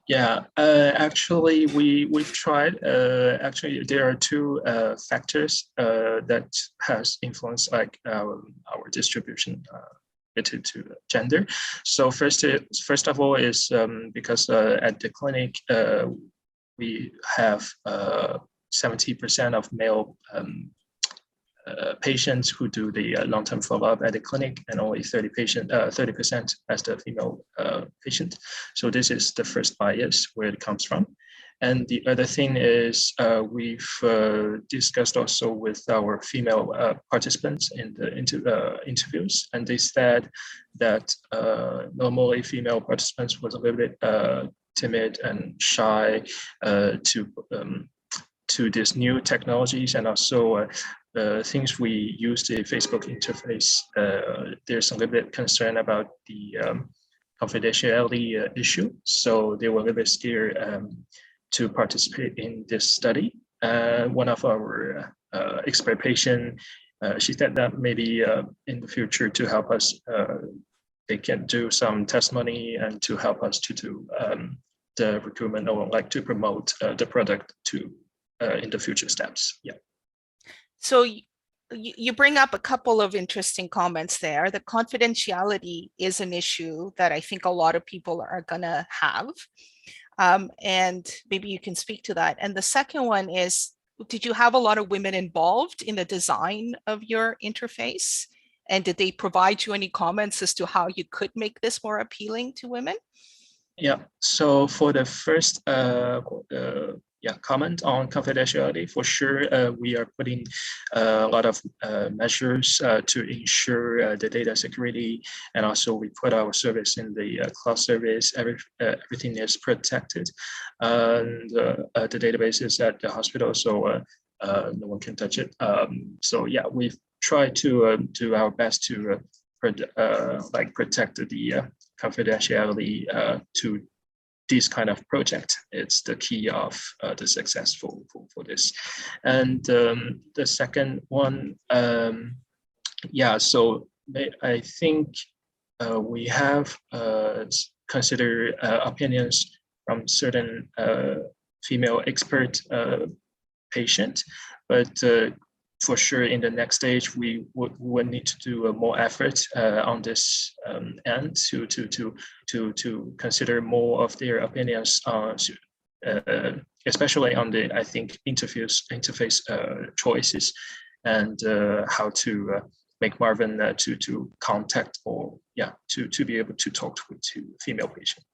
Yeah, actually, we've tried. Actually, there are 2 factors that has influenced like our distribution related to gender. So first of all is because at the clinic we have 70% of male patients who do the long-term follow-up at the clinic, and only 30% as the female patient. So this is the first bias where it comes from. And the other thing is we've discussed also with our female participants in the interviews, and they said that normally female participants was a little bit timid and shy to these new technologies, and also things we use the Facebook interface. There's a little bit concern about the confidentiality issue, so they were a little bit scared to participate in this study. One of our expert patient, she said that maybe in the future to help us, they can do some testimony and to help us to do the recruitment, or like to promote the product to in the future steps. Yeah. So you bring up a couple of interesting comments there. The confidentiality is an issue that I think a lot of people are gonna have. And maybe you can speak to that. And the second one is, did you have a lot of women involved in the design of your interface? And did they provide you any comments as to how you could make this more appealing to women? Yeah, so for the first comment on confidentiality, for sure, we are putting a lot of measures to ensure the data security, and also we put our service in the cloud service. Everything is protected, and the database is at the hospital, so no one can touch it. So yeah, we've tried to do our best to protect the confidentiality to this kind of project. It's the key of the success for this. And the second one, so I think we have considered opinions from certain female expert patient, but for sure in the next stage we would need to do more effort on this end to consider more of their opinions, especially on the, I think, interface choices, and how to make Marvin to contact, or to be able to talk to female patient.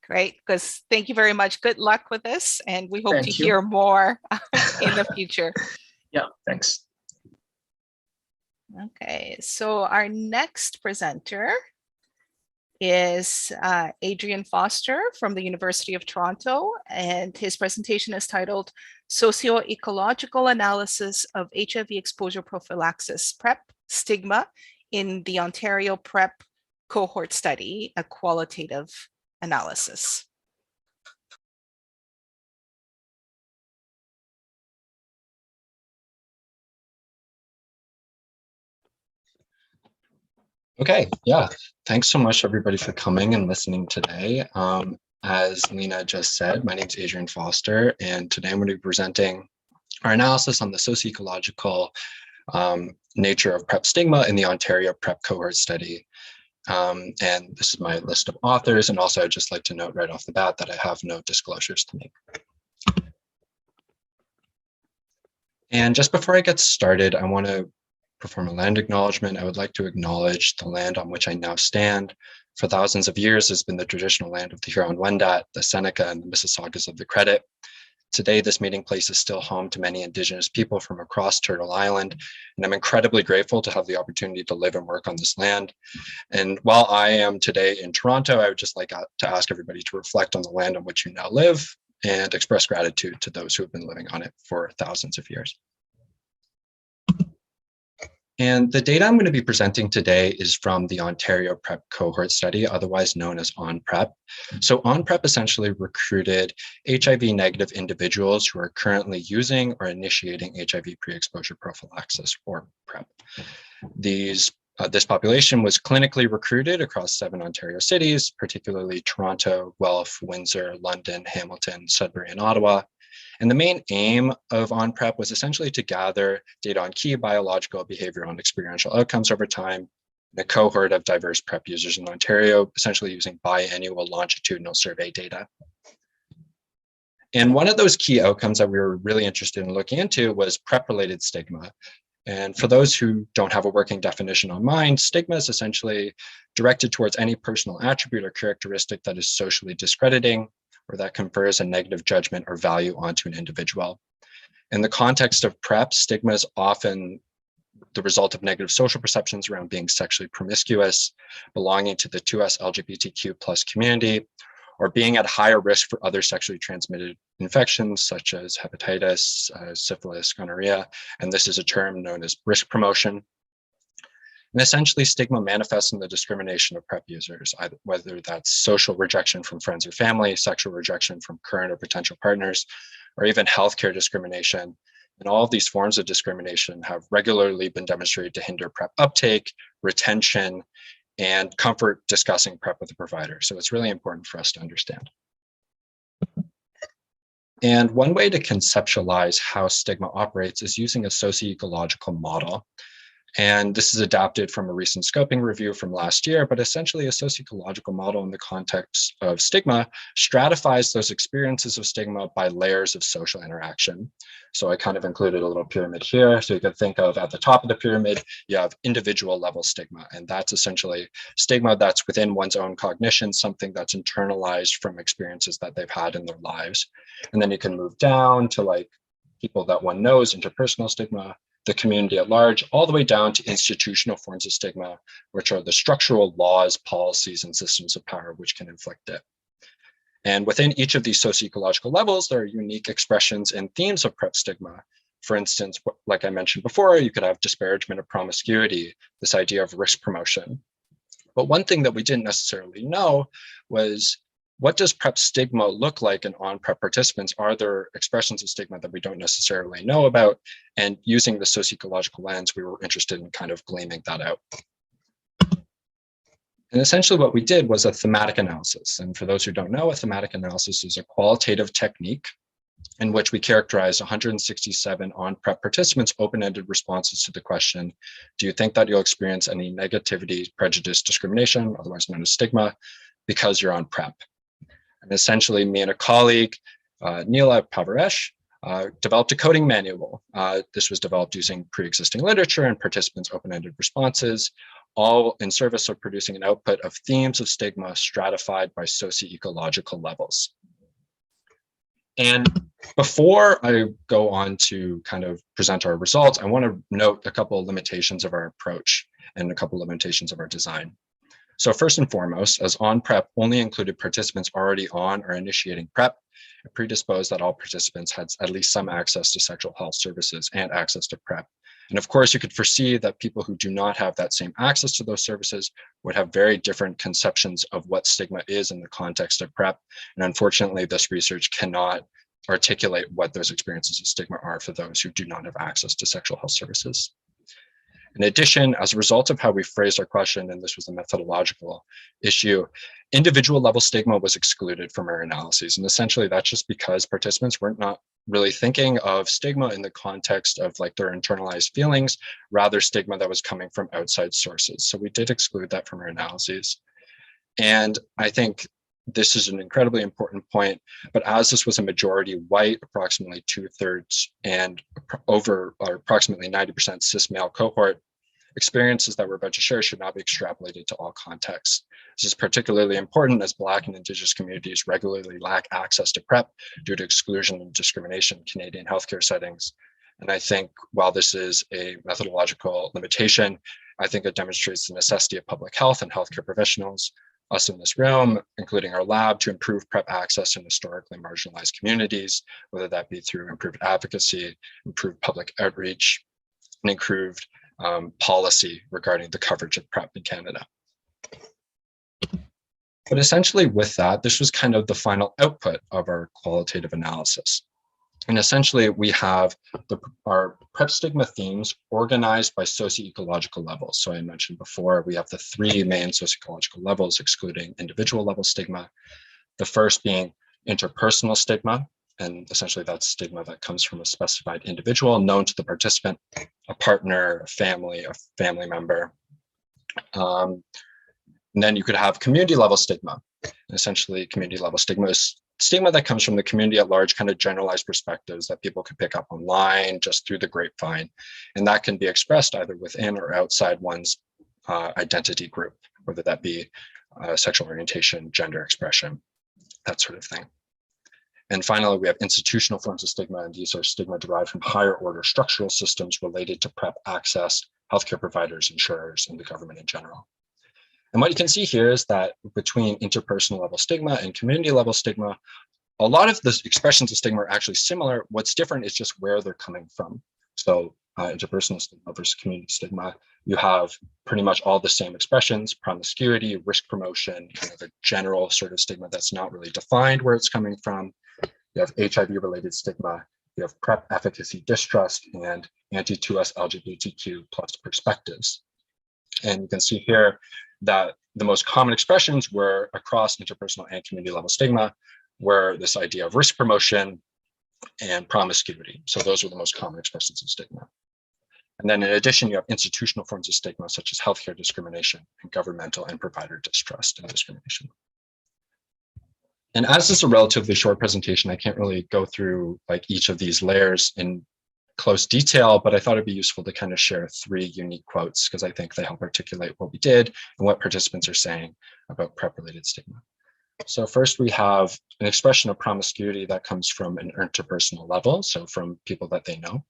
Great, because thank you very much. Good luck with this, and we hope to hear more in the future. Yeah, thanks. Okay, so our next presenter is Adrian Foster from the University of Toronto, and his presentation is titled Socio-Ecological Analysis of HIV Exposure Prophylaxis PrEP Stigma in the Ontario PrEP Cohort Study, a Qualitative Analysis. Okay, yeah, thanks so much everybody for coming and listening today. As Lena just said, my name is Adrian Foster, and today I'm going to be presenting our analysis on the socio-ecological nature of PrEP stigma in the Ontario PrEP Cohort Study. And this is my list of authors, and also I'd just like to note right off the bat that I have no disclosures to make. And just before I get started, I want to perform a land acknowledgement. I would like to acknowledge the land on which I now stand. For thousands of years has been the traditional land of the Huron-Wendat, the Seneca, and the Mississaugas of the Credit. Today, this meeting place is still home to many Indigenous people from across Turtle Island, and I'm incredibly grateful to have the opportunity to live and work on this land. And while I am today in Toronto, I would just like to ask everybody to reflect on the land on which you now live and express gratitude to those who have been living on it for thousands of years. And the data I'm going to be presenting today is from the Ontario PrEP Cohort Study, otherwise known as OnPrep. So OnPrep essentially recruited HIV-negative individuals who are currently using or initiating HIV pre-exposure prophylaxis, or PrEP. This population was clinically recruited across 7 Ontario cities, particularly Toronto, Guelph, Windsor, London, Hamilton, Sudbury, and Ottawa. And the main aim of OnPrep was essentially to gather data on key biological, behavioral, and experiential outcomes over time in a cohort of diverse PrEP users in Ontario, essentially using biannual longitudinal survey data. And one of those key outcomes that we were really interested in looking into was PrEP-related stigma. And for those who don't have a working definition on mind, stigma is essentially directed towards any personal attribute or characteristic that is socially discrediting or that confers a negative judgment or value onto an individual. In the context of PrEP, stigma is often the result of negative social perceptions around being sexually promiscuous, belonging to the 2S LGBTQ+ community, or being at higher risk for other sexually transmitted infections such as hepatitis, syphilis, gonorrhea, and this is a term known as risk promotion. And essentially, stigma manifests in the discrimination of PrEP users, whether that's social rejection from friends or family, sexual rejection from current or potential partners, or even healthcare discrimination. And all of these forms of discrimination have regularly been demonstrated to hinder PrEP uptake, retention, and comfort discussing PrEP with a provider. So it's really important for us to understand. And one way to conceptualize how stigma operates is using a socio-ecological model. And this is adapted from a recent scoping review from last year, but essentially a socio-ecological model in the context of stigma stratifies those experiences of stigma by layers of social interaction. So I kind of included a little pyramid here. So you could think of at the top of the pyramid, you have individual level stigma, and that's essentially stigma that's within one's own cognition, something that's internalized from experiences that they've had in their lives. And then you can move down to like people that one knows, interpersonal stigma, the community at large, all the way down to institutional forms of stigma, which are the structural laws, policies, and systems of power which can inflict it. And within each of these socio-ecological levels, there are unique expressions and themes of PrEP stigma. For instance, like I mentioned before, you could have disparagement of promiscuity, this idea of risk promotion. But one thing that we didn't necessarily know was, what does PrEP stigma look like in on-PrEP participants? Are there expressions of stigma that we don't necessarily know about? And using the socio-ecological lens, we were interested in kind of gleaming that out. And essentially what we did was a thematic analysis. And for those who don't know, a thematic analysis is a qualitative technique in which we characterize 167 on-PrEP participants' open-ended responses to the question, do you think that you'll experience any negativity, prejudice, discrimination, otherwise known as stigma, because you're on PrEP? And essentially, me and a colleague, Neela Pavaresh, developed a coding manual. This was developed using pre-existing literature and participants' open-ended responses, all in service of producing an output of themes of stigma stratified by socio-ecological levels. And before I go on to kind of present our results, I want to note a couple of limitations of our approach and a couple of limitations of our design. So first and foremost, as on-PrEP only included participants already on or initiating PrEP, it predisposed that all participants had at least some access to sexual health services and access to PrEP. And of course, you could foresee that people who do not have that same access to those services would have very different conceptions of what stigma is in the context of PrEP. And unfortunately, this research cannot articulate what those experiences of stigma are for those who do not have access to sexual health services. In addition, as a result of how we phrased our question, and this was a methodological issue, individual level stigma was excluded from our analyses. And essentially that's just because participants were not really thinking of stigma in the context of like their internalized feelings, rather stigma that was coming from outside sources. So we did exclude that from our analyses. And I think this is an incredibly important point, but as this was a majority white, approximately 2/3 and over or approximately 90% cis male cohort, experiences that we're about to share should not be extrapolated to all contexts. This is particularly important as Black and Indigenous communities regularly lack access to PrEP due to exclusion and discrimination in Canadian healthcare settings. And I think while this is a methodological limitation, I think it demonstrates the necessity of public health and healthcare professionals, us in this room, including our lab, to improve PrEP access in historically marginalized communities, whether that be through improved advocacy, improved public outreach, and improved policy regarding the coverage of PrEP in Canada. But essentially with that, this was kind of the final output of our qualitative analysis. And essentially we have our PrEP stigma themes organized by socio-ecological levels. So I mentioned before, we have the three main socio-ecological levels excluding individual level stigma. The first being interpersonal stigma, and essentially that's stigma that comes from a specified individual known to the participant, a partner, a family member. And then you could have community level stigma. And essentially community level stigma is stigma that comes from the community at large, kind of generalized perspectives that people can pick up online just through the grapevine. And that can be expressed either within or outside one's identity group, whether that be sexual orientation, gender expression, that sort of thing. And finally, we have institutional forms of stigma, and these are stigma derived from higher order structural systems related to PrEP access, healthcare providers, insurers, and the government in general. And what you can see here is that between interpersonal level stigma and community level stigma, a lot of the expressions of stigma are actually similar. What's different is just where they're coming from. So interpersonal stigma versus community stigma, you have pretty much all the same expressions: promiscuity, risk promotion, kind of a general sort of stigma that's not really defined where it's coming from. You have HIV-related stigma, you have PrEP efficacy distrust, and anti-2S LGBTQ plus perspectives. And you can see here that the most common expressions were across interpersonal and community level stigma, were this idea of risk promotion and promiscuity. So those are the most common expressions of stigma. And then in addition, you have institutional forms of stigma, such as healthcare discrimination and governmental and provider distrust and discrimination. And as this is a relatively short presentation, I can't really go through like each of these layers in close detail, but I thought it'd be useful to kind of share 3 unique quotes because I think they help articulate what we did and what participants are saying about PrEP-related stigma. So first, we have an expression of promiscuity that comes from an interpersonal level, so from people that they know.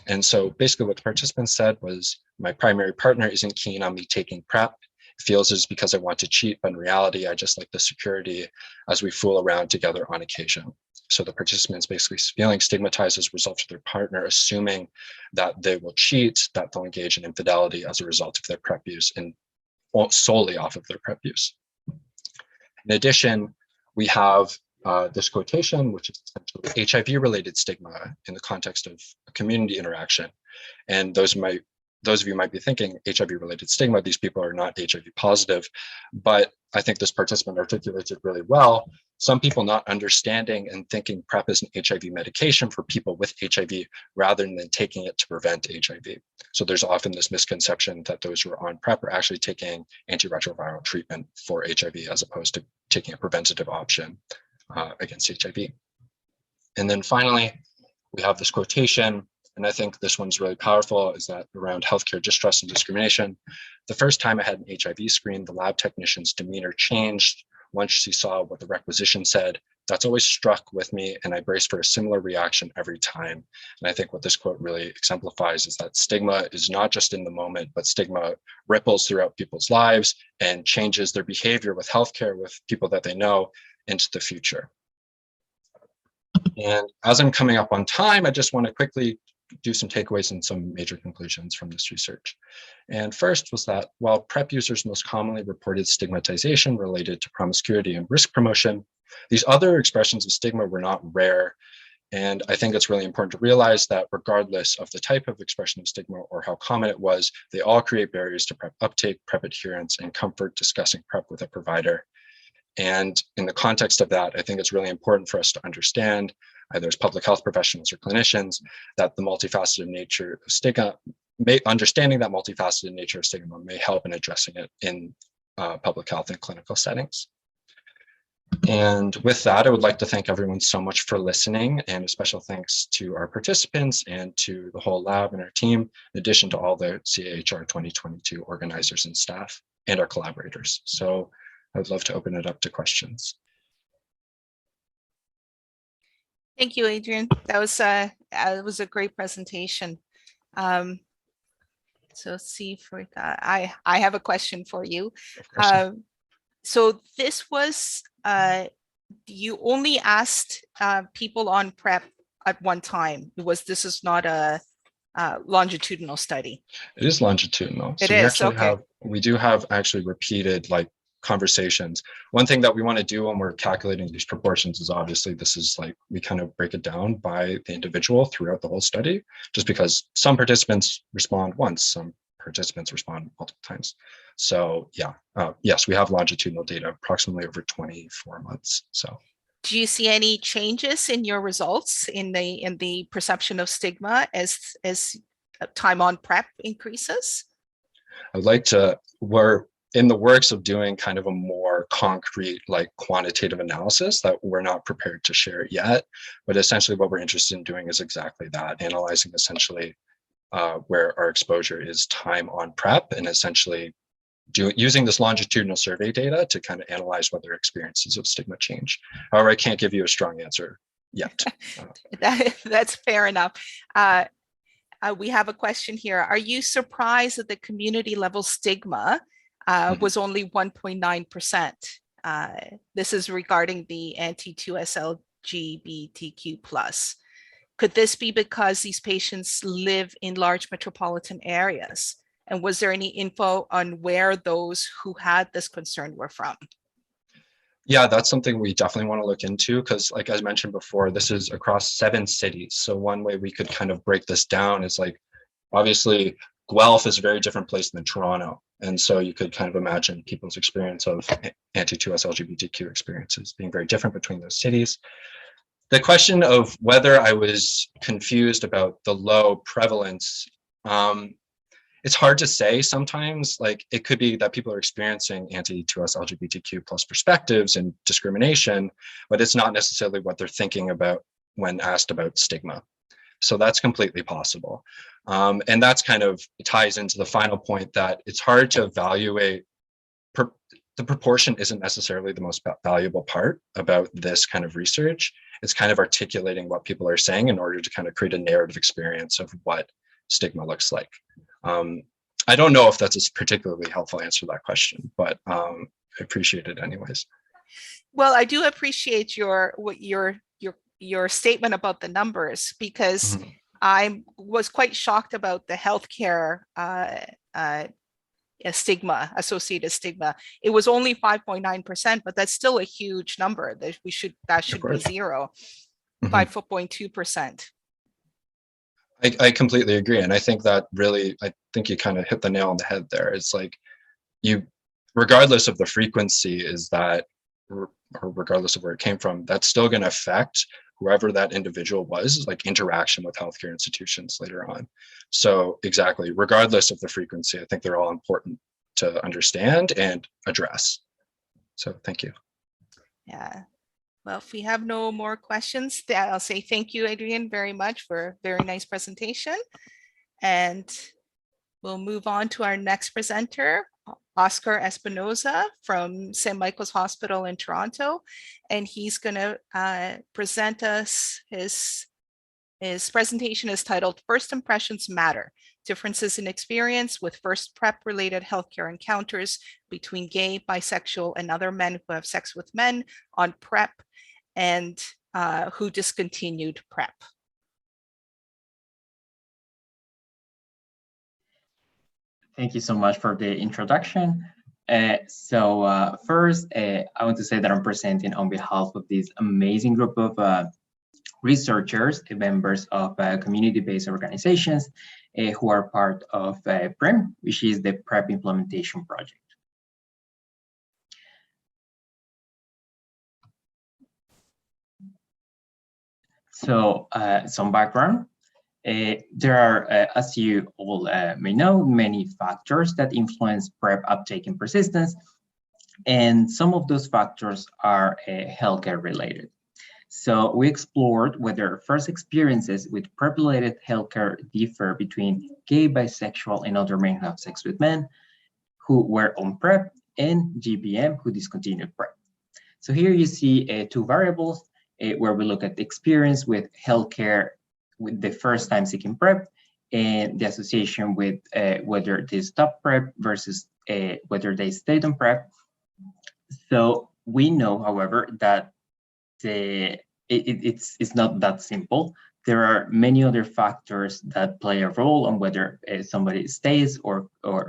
And so basically what the participants said was, my primary partner isn't keen on me taking PrEP. It feels it's because I want to cheat, but in reality, I just like the security as we fool around together on occasion. So the participants basically feeling stigmatized as a result of their partner assuming that they will cheat, that they'll engage in infidelity as a result of their PrEP use and solely off of their PrEP use. In addition, we have this quotation, which is essentially HIV-related stigma in the context of a community interaction. And those of you might be thinking HIV-related stigma, these people are not HIV positive, but I think this participant articulated really well. Some people not understanding and thinking PrEP is an HIV medication for people with HIV rather than taking it to prevent HIV. So there's often this misconception that those who are on PrEP are actually taking antiretroviral treatment for HIV as opposed to taking a preventative option against HIV. And then finally, we have this quotation, and I think this one's really powerful, is that around healthcare distrust and discrimination. The first time I had an HIV screen, the lab technician's demeanor changed once she saw what the requisition said. That's always struck with me, and I brace for a similar reaction every time. And I think what this quote really exemplifies is that stigma is not just in the moment, but stigma ripples throughout people's lives and changes their behavior with healthcare, with people that they know, into the future. And as I'm coming up on time, I just want to quickly do some takeaways and some major conclusions from this research. And first was that while PrEP users most commonly reported stigmatization related to promiscuity and risk promotion, these other expressions of stigma were not rare. And I think it's really important to realize that regardless of the type of expression of stigma or how common it was, they all create barriers to PrEP uptake, PrEP adherence, and comfort discussing PrEP with a provider. And in the context of that, I think it's really important for us to understand, either as public health professionals or clinicians, that the multifaceted nature of stigma, understanding that multifaceted nature of stigma may help in addressing it in public health and clinical settings. And with that, I would like to thank everyone so much for listening, and a special thanks to our participants and to the whole lab and our team, in addition to all the CAHR 2022 organizers and staff and our collaborators. So I would love to open it up to questions. Thank you, Adrian. That was a great presentation. So let's see if we got, I have a question for you. So this was, you only asked people on PrEP at one time. This is not a longitudinal study. It is longitudinal. It so is, okay. We do have actually repeated conversations. One thing that we want to do when we're calculating these proportions is obviously this is we kind of break it down by the individual throughout the whole study, just because some participants respond once, some participants respond multiple times. So yeah, yes, we have longitudinal data approximately over 24 months. So do you see any changes in your results in the perception of stigma as time on PrEP increases? I'd like to, in the works of doing kind of a more concrete, like quantitative analysis that we're not prepared to share yet. But essentially what we're interested in doing is exactly that, analyzing essentially where our exposure is time on PrEP, and essentially using this longitudinal survey data to kind of analyze whether experiences of stigma change. However, I can't give you a strong answer yet. That's fair enough. We have a question here. Are you surprised that the community level stigma was only 1.9%? This is regarding the anti-2S LGBTQ+. Could this be because these patients live in large metropolitan areas? And was there any info on where those who had this concern were from? Yeah, that's something we definitely want to look into, because like I mentioned before, this is across 7 cities. So one way we could kind of break this down is like, obviously Guelph is a very different place than Toronto. And so you could kind of imagine people's experience of anti-2S LGBTQ experiences being very different between those cities. The question of whether I was confused about the low prevalence, it's hard to say sometimes. Like, it could be that people are experiencing anti-2S LGBTQ+ perspectives and discrimination, but it's not necessarily what they're thinking about when asked about stigma. So that's completely possible. And that's kind of ties into the final point that it's hard to evaluate. The proportion isn't necessarily the most valuable part about this kind of research. It's kind of articulating what people are saying in order to kind of create a narrative experience of what stigma looks like. I don't know if that's a particularly helpful answer to that question, but I appreciate it anyways. Well, I do appreciate your statement about the numbers, because I was quite shocked about the healthcare associated stigma. It was only 5.9%, but that's still a huge number. That should be zero. 5.2%. I completely agree. And I think that really, I think you kind of hit the nail on the head there. It's like, regardless of the frequency, is that, or regardless of where it came from, that's still going to affect whoever that individual was, like interaction with healthcare institutions later on. So exactly, regardless of the frequency, I think they're all important to understand and address. So thank you. Yeah. Well, if we have no more questions, I'll say thank you, Adrian, very much for a very nice presentation. And we'll move on to our next presenter, Oscar Espinoza from St. Michael's Hospital in Toronto. And he's going to present us, his presentation is titled First Impressions Matter, Differences in Experience with First PrEP-related Healthcare Encounters between Gay, Bisexual, and Other Men Who Have Sex with Men on PrEP and who discontinued PrEP. Thank you so much for the introduction. First, I want to say that I'm presenting on behalf of this amazing group of researchers, members of community-based organizations who are part of PRIM, which is the PrEP Implementation Project. So some background. There are, as you all may know, many factors that influence PrEP uptake and persistence, and some of those factors are healthcare related. So we explored whether first experiences with PrEP-related healthcare differ between gay, bisexual, and other men who have sex with men who were on PrEP and GBM who discontinued PrEP. So here you see 2 variables where we look at the experience with healthcare with the first time seeking PrEP and the association with whether they stopped PrEP versus whether they stayed on PrEP. So we know, however, that it's not that simple. There are many other factors that play a role on whether somebody stays or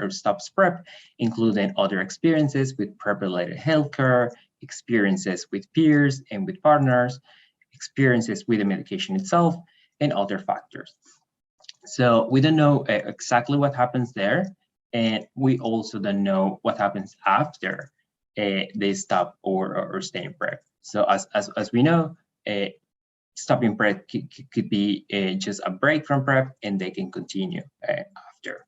stops PrEP, including other experiences with PrEP-related healthcare, experiences with peers and with partners, experiences with the medication itself, and other factors. So we don't know exactly what happens there, and we also don't know what happens after they stop or stay in PrEP. So as we know, stopping PrEP could be just a break from PrEP, and they can continue after.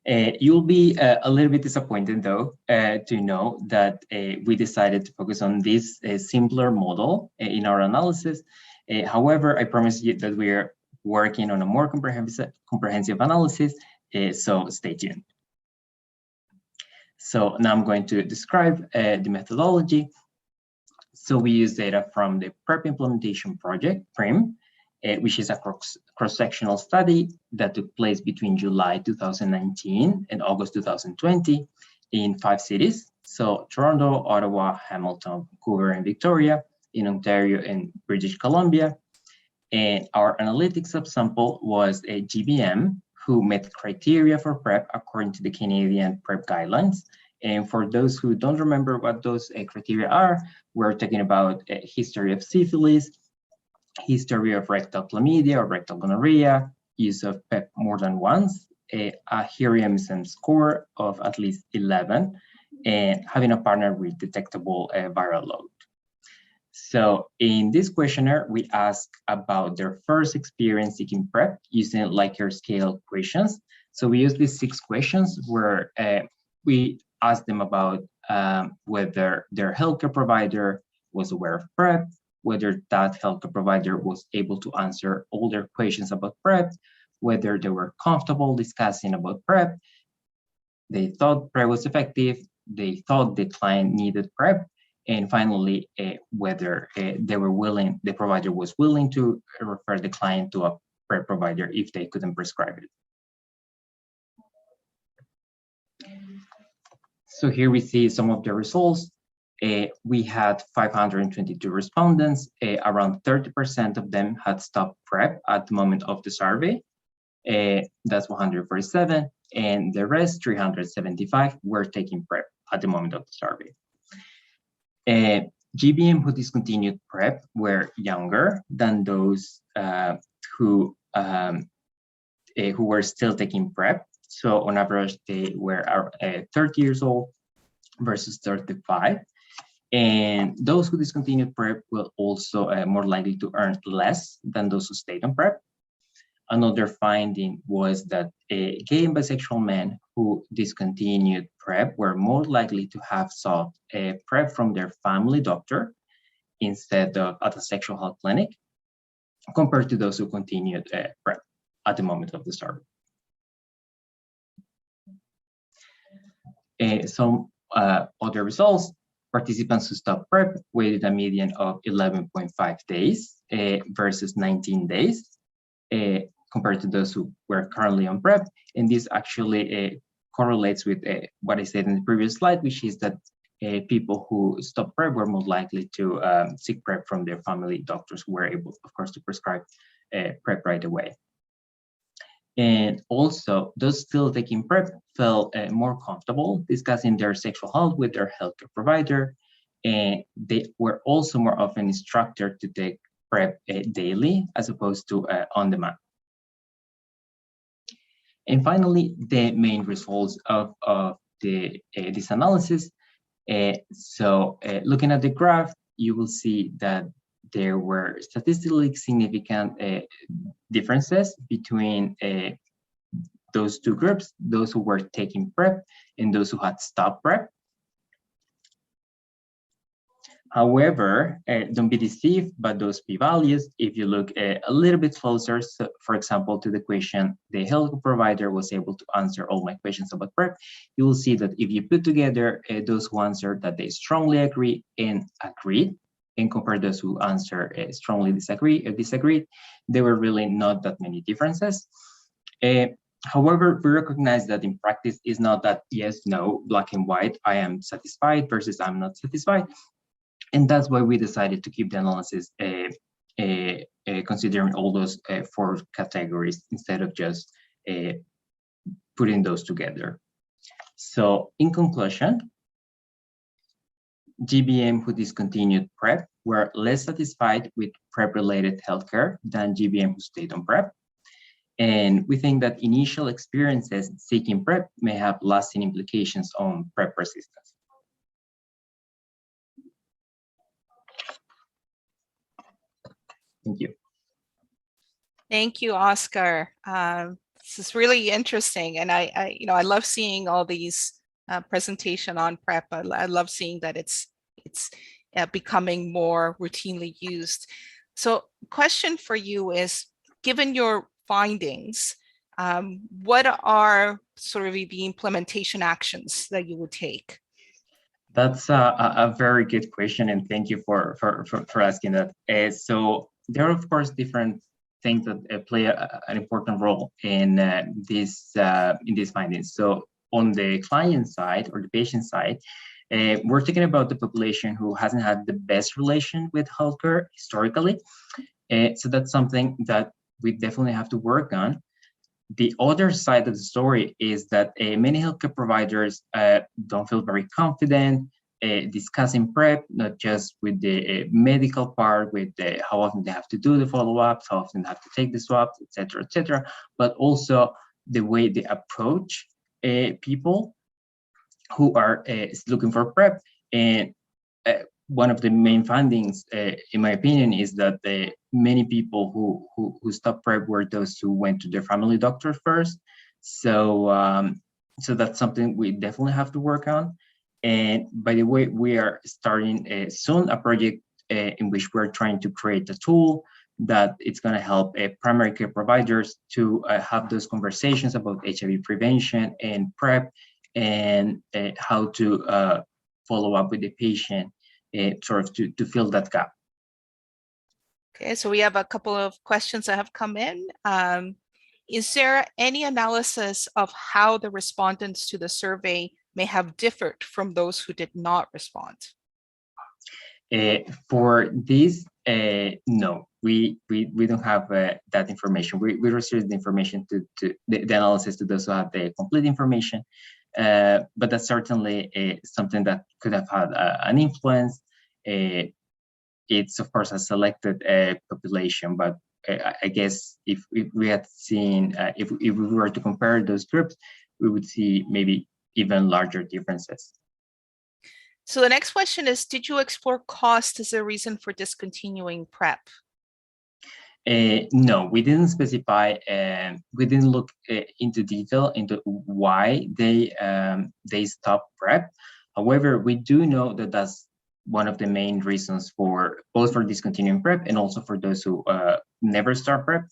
You'll be a little bit disappointed, though, to know that we decided to focus on this simpler model in our analysis. However, I promise you that we are working on a more comprehensive analysis, so stay tuned. So now I'm going to describe the methodology. So we use data from the PrEP implementation project, PRIM, which is a cross-sectional study that took place between July 2019 and August 2020 in 5 cities. So Toronto, Ottawa, Hamilton, Vancouver, and Victoria, in Ontario and British Columbia. And our analytic subsample was a GBM who met criteria for PrEP according to the Canadian PrEP guidelines. And for those who don't remember what those criteria are, we're talking about a history of syphilis, history of rectal chlamydia or rectal gonorrhea, use of PEP more than once, a Hiriamism score of at least 11, and having a partner with detectable viral load. So in this questionnaire, we ask about their first experience seeking PrEP using Likert scale questions. So we use these 6 questions where we ask them about whether their healthcare provider was aware of PrEP, whether that healthcare provider was able to answer all their questions about PrEP, whether they were comfortable discussing about PrEP, they thought PrEP was effective, they thought the client needed PrEP, and finally, whether the provider was willing to refer the client to a PrEP provider if they couldn't prescribe it. So here we see some of the results. We had 522 respondents. Around 30% of them had stopped PrEP at the moment of the survey. That's 147, and the rest, 375, were taking PrEP at the moment of the survey. GBM who discontinued PrEP were younger than those who were still taking PrEP. So on average, they were 30 years old versus 35. And those who discontinued PrEP were also more likely to earn less than those who stayed on PrEP. Another finding was that gay and bisexual men who discontinued PrEP were more likely to have sought PrEP from their family doctor instead of at a sexual health clinic, compared to those who continued PrEP at the moment of the survey. Some other results: participants who stopped PrEP waited a median of 11.5 days versus 19 days. Compared to those who were currently on PrEP. And this actually correlates with what I said in the previous slide, which is that people who stopped PrEP were more likely to seek PrEP from their family doctors, who were able, of course, to prescribe PrEP right away. And also, those still taking PrEP felt more comfortable discussing their sexual health with their healthcare provider. And they were also more often instructed to take PrEP daily as opposed to on demand. And finally, the main results of this analysis. Looking at the graph, you will see that there were statistically significant differences between those two groups, those who were taking PrEP and those who had stopped PrEP. However, don't be deceived by those p-values. If you look a little bit closer, so for example, to the question, the health provider was able to answer all my questions about PrEP, you will see that if you put together those who answered that they strongly agree and agreed, and compare those who answer strongly disagree or disagreed, there were really not that many differences. However, we recognize that in practice is not that yes, no, black and white, I am satisfied versus I'm not satisfied. And that's why we decided to keep the analysis considering all those 4 categories instead of just putting those together. So in conclusion, GBM who discontinued PrEP were less satisfied with PrEP-related healthcare than GBM who stayed on PrEP. And we think that initial experiences seeking PrEP may have lasting implications on PrEP persistence. Thank you. Thank you, Oscar. this is really interesting, and I love seeing all these presentation on PrEP. I love seeing that it's becoming more routinely used. So, question for you is: given your findings, what are sort of the implementation actions that you would take? That's a very good question, and thank you for asking that. So there are, of course, different things that play an important role in these findings. So on the client side or the patient side, we're talking about the population who hasn't had the best relation with healthcare historically. So that's something that we definitely have to work on. The other side of the story is that many healthcare providers don't feel very confident discussing PrEP, not just with the medical part, with how often they have to do the follow-ups, how often they have to take the swabs, et cetera, but also the way they approach people who are looking for PrEP. And one of the main findings, in my opinion, is that many people who stopped PrEP were those who went to their family doctor first. So so that's something we definitely have to work on. And by the way, we are starting soon a project in which we're trying to create a tool that it's going to help primary care providers to have those conversations about HIV prevention and PrEP, and how to follow up with the patient, sort of to fill that gap. Okay, so we have a couple of questions that have come in. Is there any analysis of how the respondents to the survey may have differed from those who did not respond? For this, no, we don't have that information. We reserve the information to the analysis to those who have the complete information, but that's certainly something that could have had an influence. It's of course a selected population, but I guess if we had seen, if we were to compare those groups, we would see maybe even larger differences. So the next question is, did you explore cost as a reason for discontinuing PrEP? No, we didn't specify, we didn't look into detail into why they stopped PrEP. However, we do know that that's one of the main reasons for both for discontinuing PrEP and also for those who never start PrEP.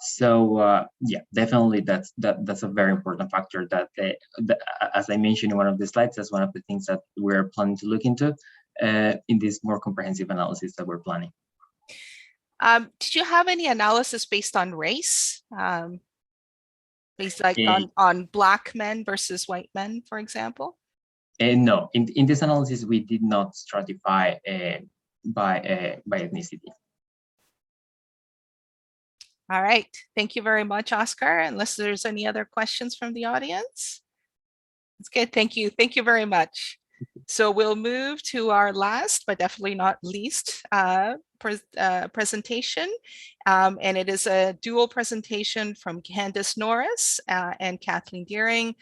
So yeah, definitely that's a very important factor that, as I mentioned in one of the slides, that's one of the things that we're planning to look into in this more comprehensive analysis that we're planning. Did you have any analysis based on race? Based like on Black men versus white men, for example? No, in this analysis, we did not stratify by ethnicity. All right, thank you very much, Oscar. Unless there's any other questions from the audience. That's good, thank you very much. So we'll move to our last, but definitely not least, presentation. And it is a dual presentation from Candice Norris and Kathleen Deering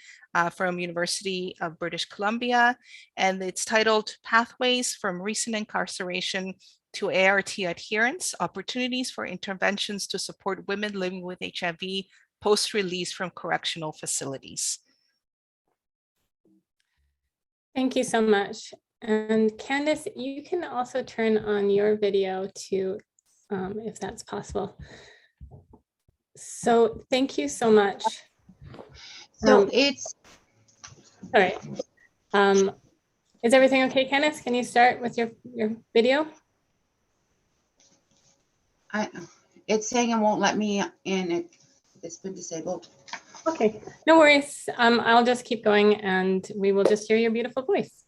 from University of British Columbia. And it's titled Pathways from Recent Incarceration to ART Adherence, Opportunities for Interventions to Support Women Living with HIV Post-Release from Correctional Facilities. Thank you so much. And Candice, you can also turn on your video too, if that's possible. So thank you so much. So it's all right. Is everything okay, Candice? Can you start with your video? It's saying it won't let me in. It's been disabled. Okay, no worries. I'll just keep going and we will just hear your beautiful voice.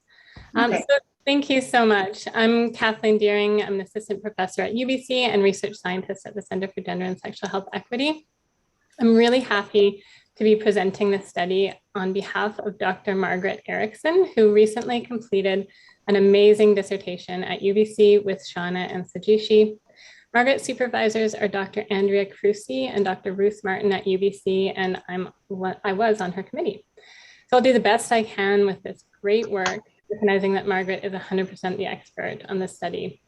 Okay. So thank you so much. I'm Kathleen Deering. I'm an assistant professor at UBC and research scientist at the Center for Gender and Sexual Health Equity. I'm really happy to be presenting this study on behalf of Dr. Margaret Erickson, who recently completed an amazing dissertation at UBC with Shauna and Sajishi. Margaret's supervisors are Dr. Andrea Cruci and Dr. Ruth Martin at UBC, and I was on her committee. So I'll do the best I can with this great work, recognizing that Margaret is 100% the expert on this study.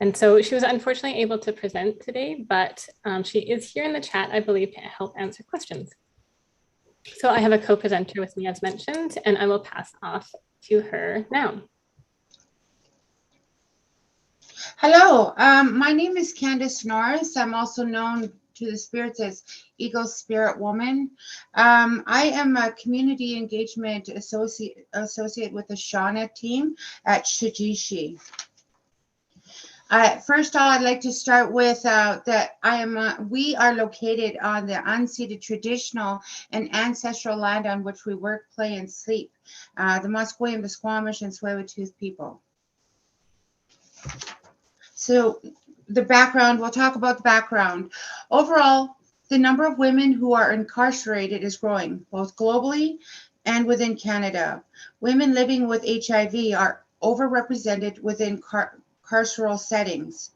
And so she was unfortunately able to present today, but she is here in the chat, I believe, to help answer questions. So I have a co-presenter with me as mentioned, and I will pass off to her now. Hello, my name is Candice Norris. I'm also known to the spirits as Eagle Spirit Woman. I am a community engagement associate with the Shauna team at Shijishi. First of all, I'd like to start with that we are located on the unceded traditional and ancestral land on which we work, play, and sleep, the Musqueam, the Squamish, and Tsleil-Waututh people. So the background, we'll talk about the background. Overall, the number of women who are incarcerated is growing, both globally and within Canada. Women living with HIV are overrepresented within carceral settings.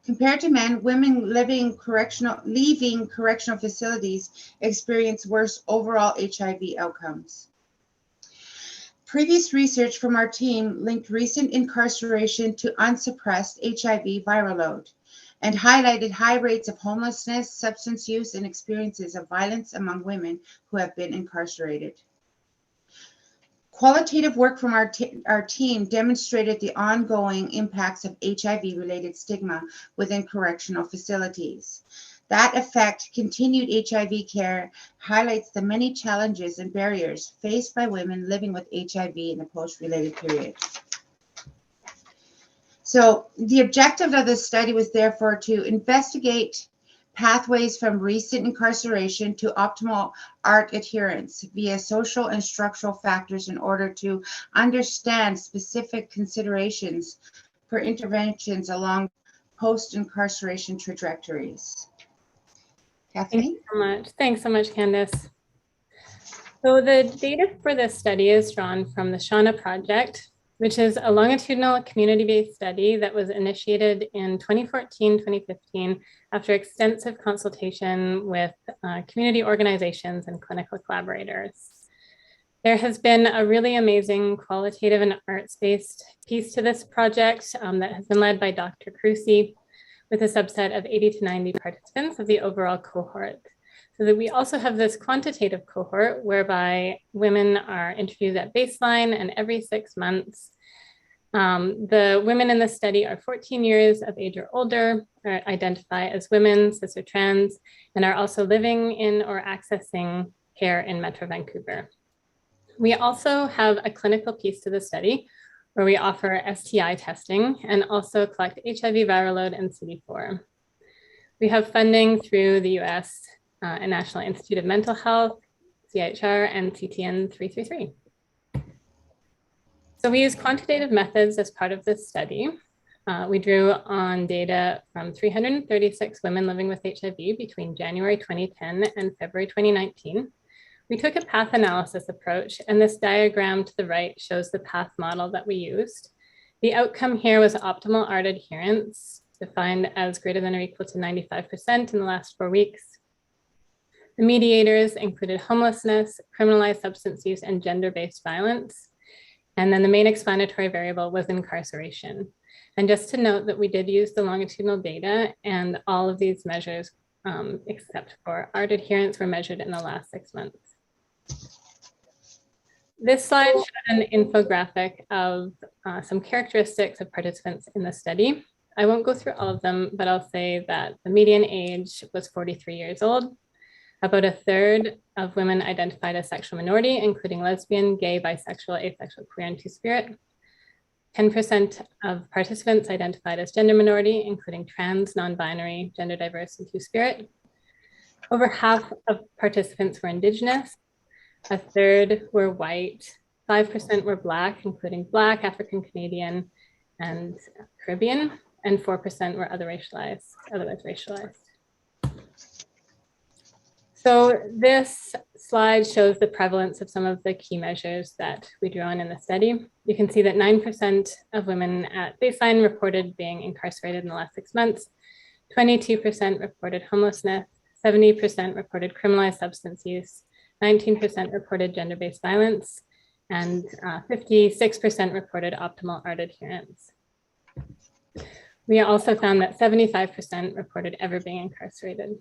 Compared to men, women leaving correctional facilities experience worse overall HIV outcomes. Previous research from our team linked recent incarceration to unsuppressed HIV viral load and highlighted high rates of homelessness, substance use, and experiences of violence among women who have been incarcerated. Qualitative work from our team demonstrated the ongoing impacts of HIV-related stigma within correctional facilities. That effect, continued HIV care, highlights the many challenges and barriers faced by women living with HIV in the post-related period. So the objective of this study was therefore to investigate pathways from recent incarceration to optimal ART adherence via social and structural factors in order to understand specific considerations for interventions along post-incarceration trajectories. Kathleen? Thank you so much. Thanks so much, Candice. So the data for this study is drawn from the Shauna project, which is a longitudinal community-based study that was initiated in 2014-2015 after extensive consultation with community organizations and clinical collaborators. There has been a really amazing qualitative and arts-based piece to this project that has been led by Dr. Crucy, with a subset of 80 to 90 participants of the overall cohort. So that we also have this quantitative cohort whereby women are interviewed at baseline and every 6 months. The women in this study are 14 years of age or older, or identify as women, cis or trans, and are also living in or accessing care in Metro Vancouver. We also have a clinical piece to the study where we offer STI testing and also collect HIV viral load and CD4. We have funding through the US and National Institute of Mental Health, CAHR, and CTN 333. So we use quantitative methods as part of this study. We drew on data from 336 women living with HIV between January 2010 and February 2019. We took a path analysis approach, and this diagram to the right shows the path model that we used. The outcome here was optimal ART adherence, defined as greater than or equal to 95% in the last 4 weeks. The mediators included homelessness, criminalized substance use, and gender-based violence. And then the main explanatory variable was incarceration. And just to note that we did use the longitudinal data, and all of these measures, except for ART adherence, were measured in the last 6 months. This slide showed an infographic of some characteristics of participants in the study. I won't go through all of them, but I'll say that the median age was 43 years old. About a third of women identified as sexual minority, including lesbian, gay, bisexual, asexual, queer, and two-spirit. 10% of participants identified as gender minority, including trans, non-binary, gender diverse, and two-spirit. Over half of participants were Indigenous. A third were white, 5% were Black, including Black, African Canadian, and Caribbean, and 4% were otherwise racialized. So this slide shows the prevalence of some of the key measures that we drew on in the study. You can see that 9% of women at baseline reported being incarcerated in the last 6 months, 22% reported homelessness, 70% reported criminalized substance use, 19% reported gender-based violence, and 56% reported optimal ART adherence. We also found that 75% reported ever being incarcerated.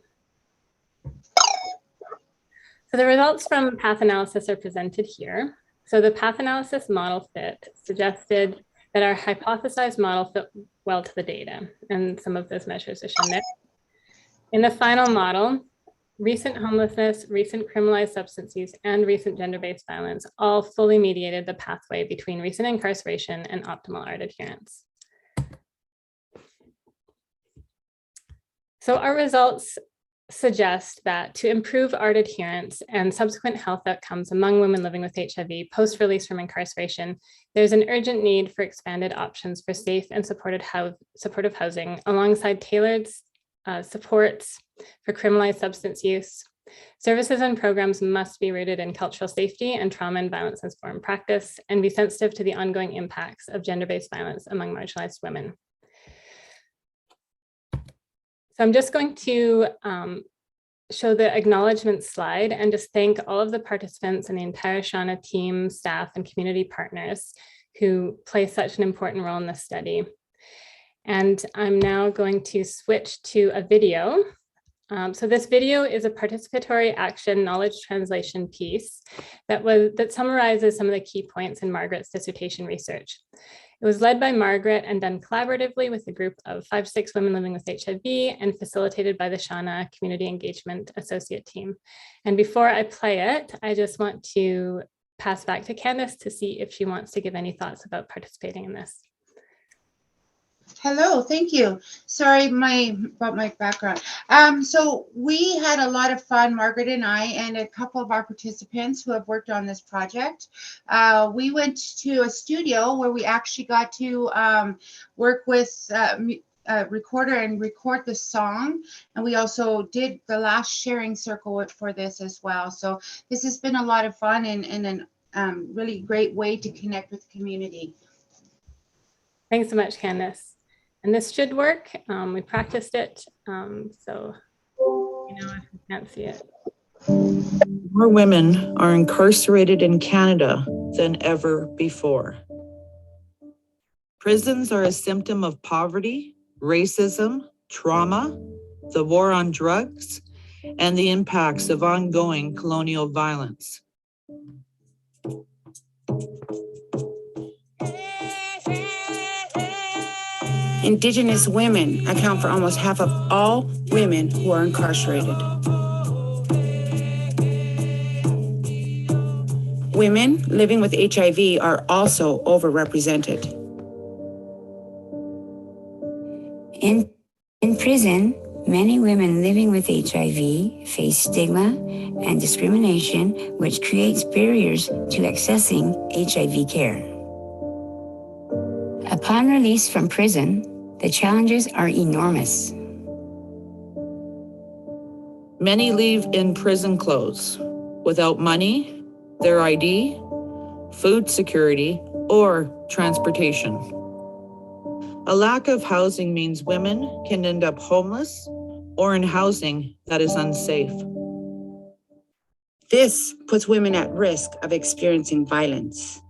So the results from path analysis are presented here. So the path analysis model fit suggested that our hypothesized model fit well to the data, and some of those measures are shown there. In the final model, recent homelessness, recent criminalized substance use, and recent gender-based violence all fully mediated the pathway between recent incarceration and optimal ART adherence. So our results suggest that to improve ART adherence and subsequent health outcomes among women living with HIV post-release from incarceration, there's an urgent need for expanded options for safe and supportive housing alongside tailored supports for criminalized substance use. Services and programs must be rooted in cultural safety and trauma and violence informed practice and be sensitive to the ongoing impacts of gender-based violence among marginalized women. So I'm just going to show the acknowledgement slide and just thank all of the participants and the entire Shauna team, staff, and community partners who play such an important role in this study. And I'm now going to switch to a video. So this video is a participatory action knowledge translation piece that summarizes some of the key points in Margaret's dissertation research. It was led by Margaret and done collaboratively with a group of 5 to 6 women living with HIV and facilitated by the Shauna Community Engagement Associate Team. And before I play it, I just want to pass back to Candice to see if she wants to give any thoughts about participating in this. Hello, thank you. Sorry about my background. So we had a lot of fun, Margaret and I, and a couple of our participants who have worked on this project. We went to a studio where we actually got to work with a recorder and record the song. And we also did the last sharing circle for this as well. So this has been a lot of fun and a really great way to connect with the community. Thanks so much, Candice. And this should work. We practiced it, so you know if you can't see it. More women are incarcerated in Canada than ever before. Prisons are a symptom of poverty, racism, trauma, the war on drugs, and the impacts of ongoing colonial violence. Indigenous women account for almost half of all women who are incarcerated. Women living with HIV are also overrepresented. In prison, many women living with HIV face stigma and discrimination, which creates barriers to accessing HIV care. Upon release from prison, the challenges are enormous. Many leave in prison clothes without money, their ID, food security, or transportation. A lack of housing means women can end up homeless or in housing that is unsafe. This puts women at risk of experiencing violence.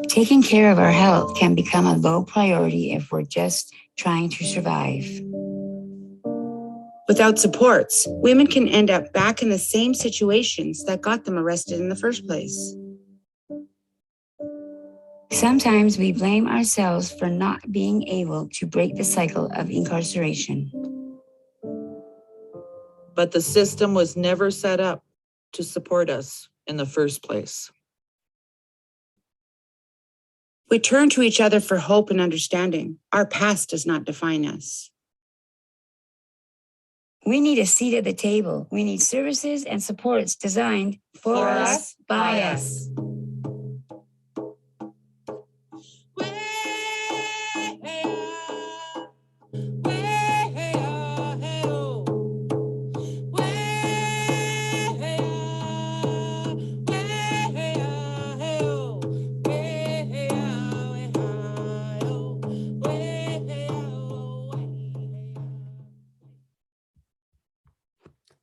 Taking care of our health can become a low priority if we're just trying to survive. Without supports, women can end up back in the same situations that got them arrested in the first place. Sometimes we blame ourselves for not being able to break the cycle of incarceration. But the system was never set up to support us in the first place. We turn to each other for hope and understanding. Our past does not define us. We need a seat at the table. We need services and supports designed for us, by us.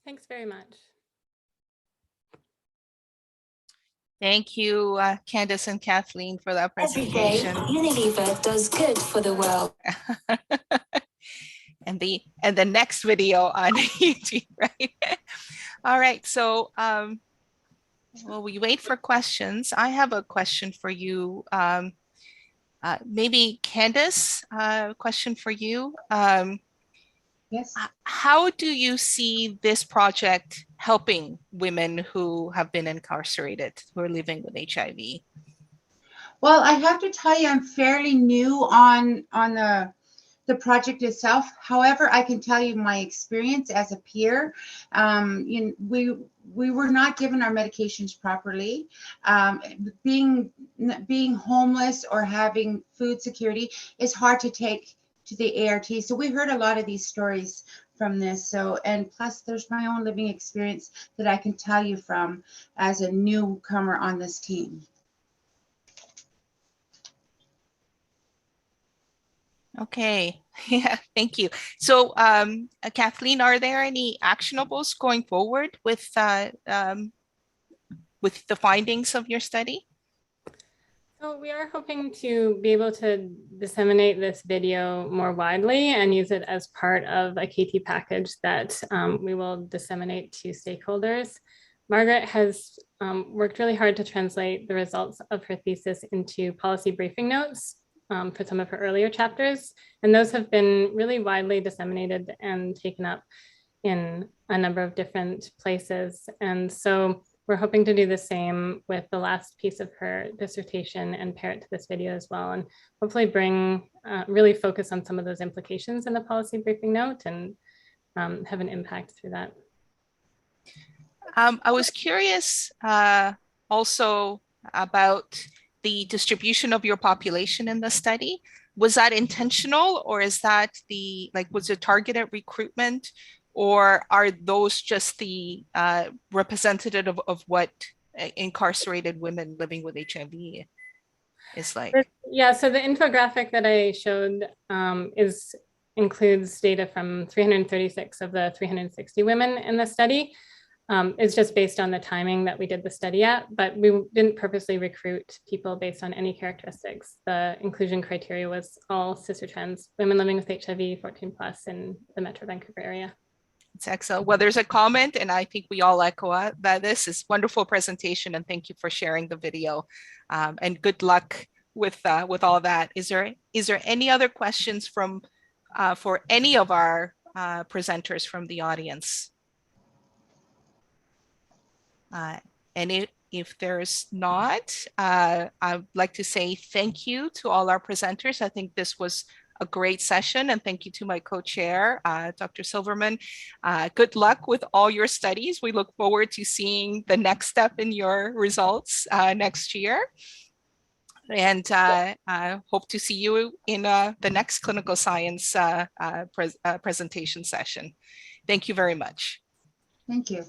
Thanks very much. Thank you, Candice and Kathleen, for that presentation. Every day, Unilever does good for the world. and the next video on YouTube, right? All right, so while we wait for questions, I have a question for you. Maybe Candice, question for you. Yes. How do you see this project helping women who have been incarcerated, who are living with HIV? Well, I have to tell you, I'm fairly new on the project itself. However, I can tell you my experience as a peer. We were not given our medications properly. Being homeless or having food security is hard to take to the ART. So we heard a lot of these stories from this. So, and plus there's my own living experience that I can tell you from as a newcomer on this team. Okay, yeah, thank you. So Kathleen, are there any actionables going forward with the findings of your study? So we are hoping to be able to disseminate this video more widely and use it as part of a KT package that we will disseminate to stakeholders. Margaret has worked really hard to translate the results of her thesis into policy briefing notes for some of her earlier chapters, and those have been really widely disseminated and taken up in a number of different places. And so we're hoping to do the same with the last piece of her dissertation and pair it to this video as well, and hopefully bring really focus on some of those implications in the policy briefing note and have an impact through that. I was curious also about the distribution of your population in the study. Was that intentional, or is that was it targeted recruitment, or are those just the representative of what incarcerated women living with HIV is like? Yeah, so the infographic that I showed includes data from 336 of the 360 women in the study. It's just based on the timing that we did the study at, but we didn't purposely recruit people based on any characteristics. The inclusion criteria was all cis or trans women living with HIV 14 plus in the Metro Vancouver area. It's excellent. Well, there's a comment, and I think we all echo that this is wonderful presentation, and thank you for sharing the video. And good luck with all that. Is there any other questions from for any of our presenters from the audience? And if there's not, I'd like to say thank you to all our presenters. I think this was a great session, and thank you to my co-chair, Dr. Silverman. Good luck with all your studies. We look forward to seeing the next step in your results next year. And I hope to see you in the next clinical science presentation session. Thank you very much. Thank you.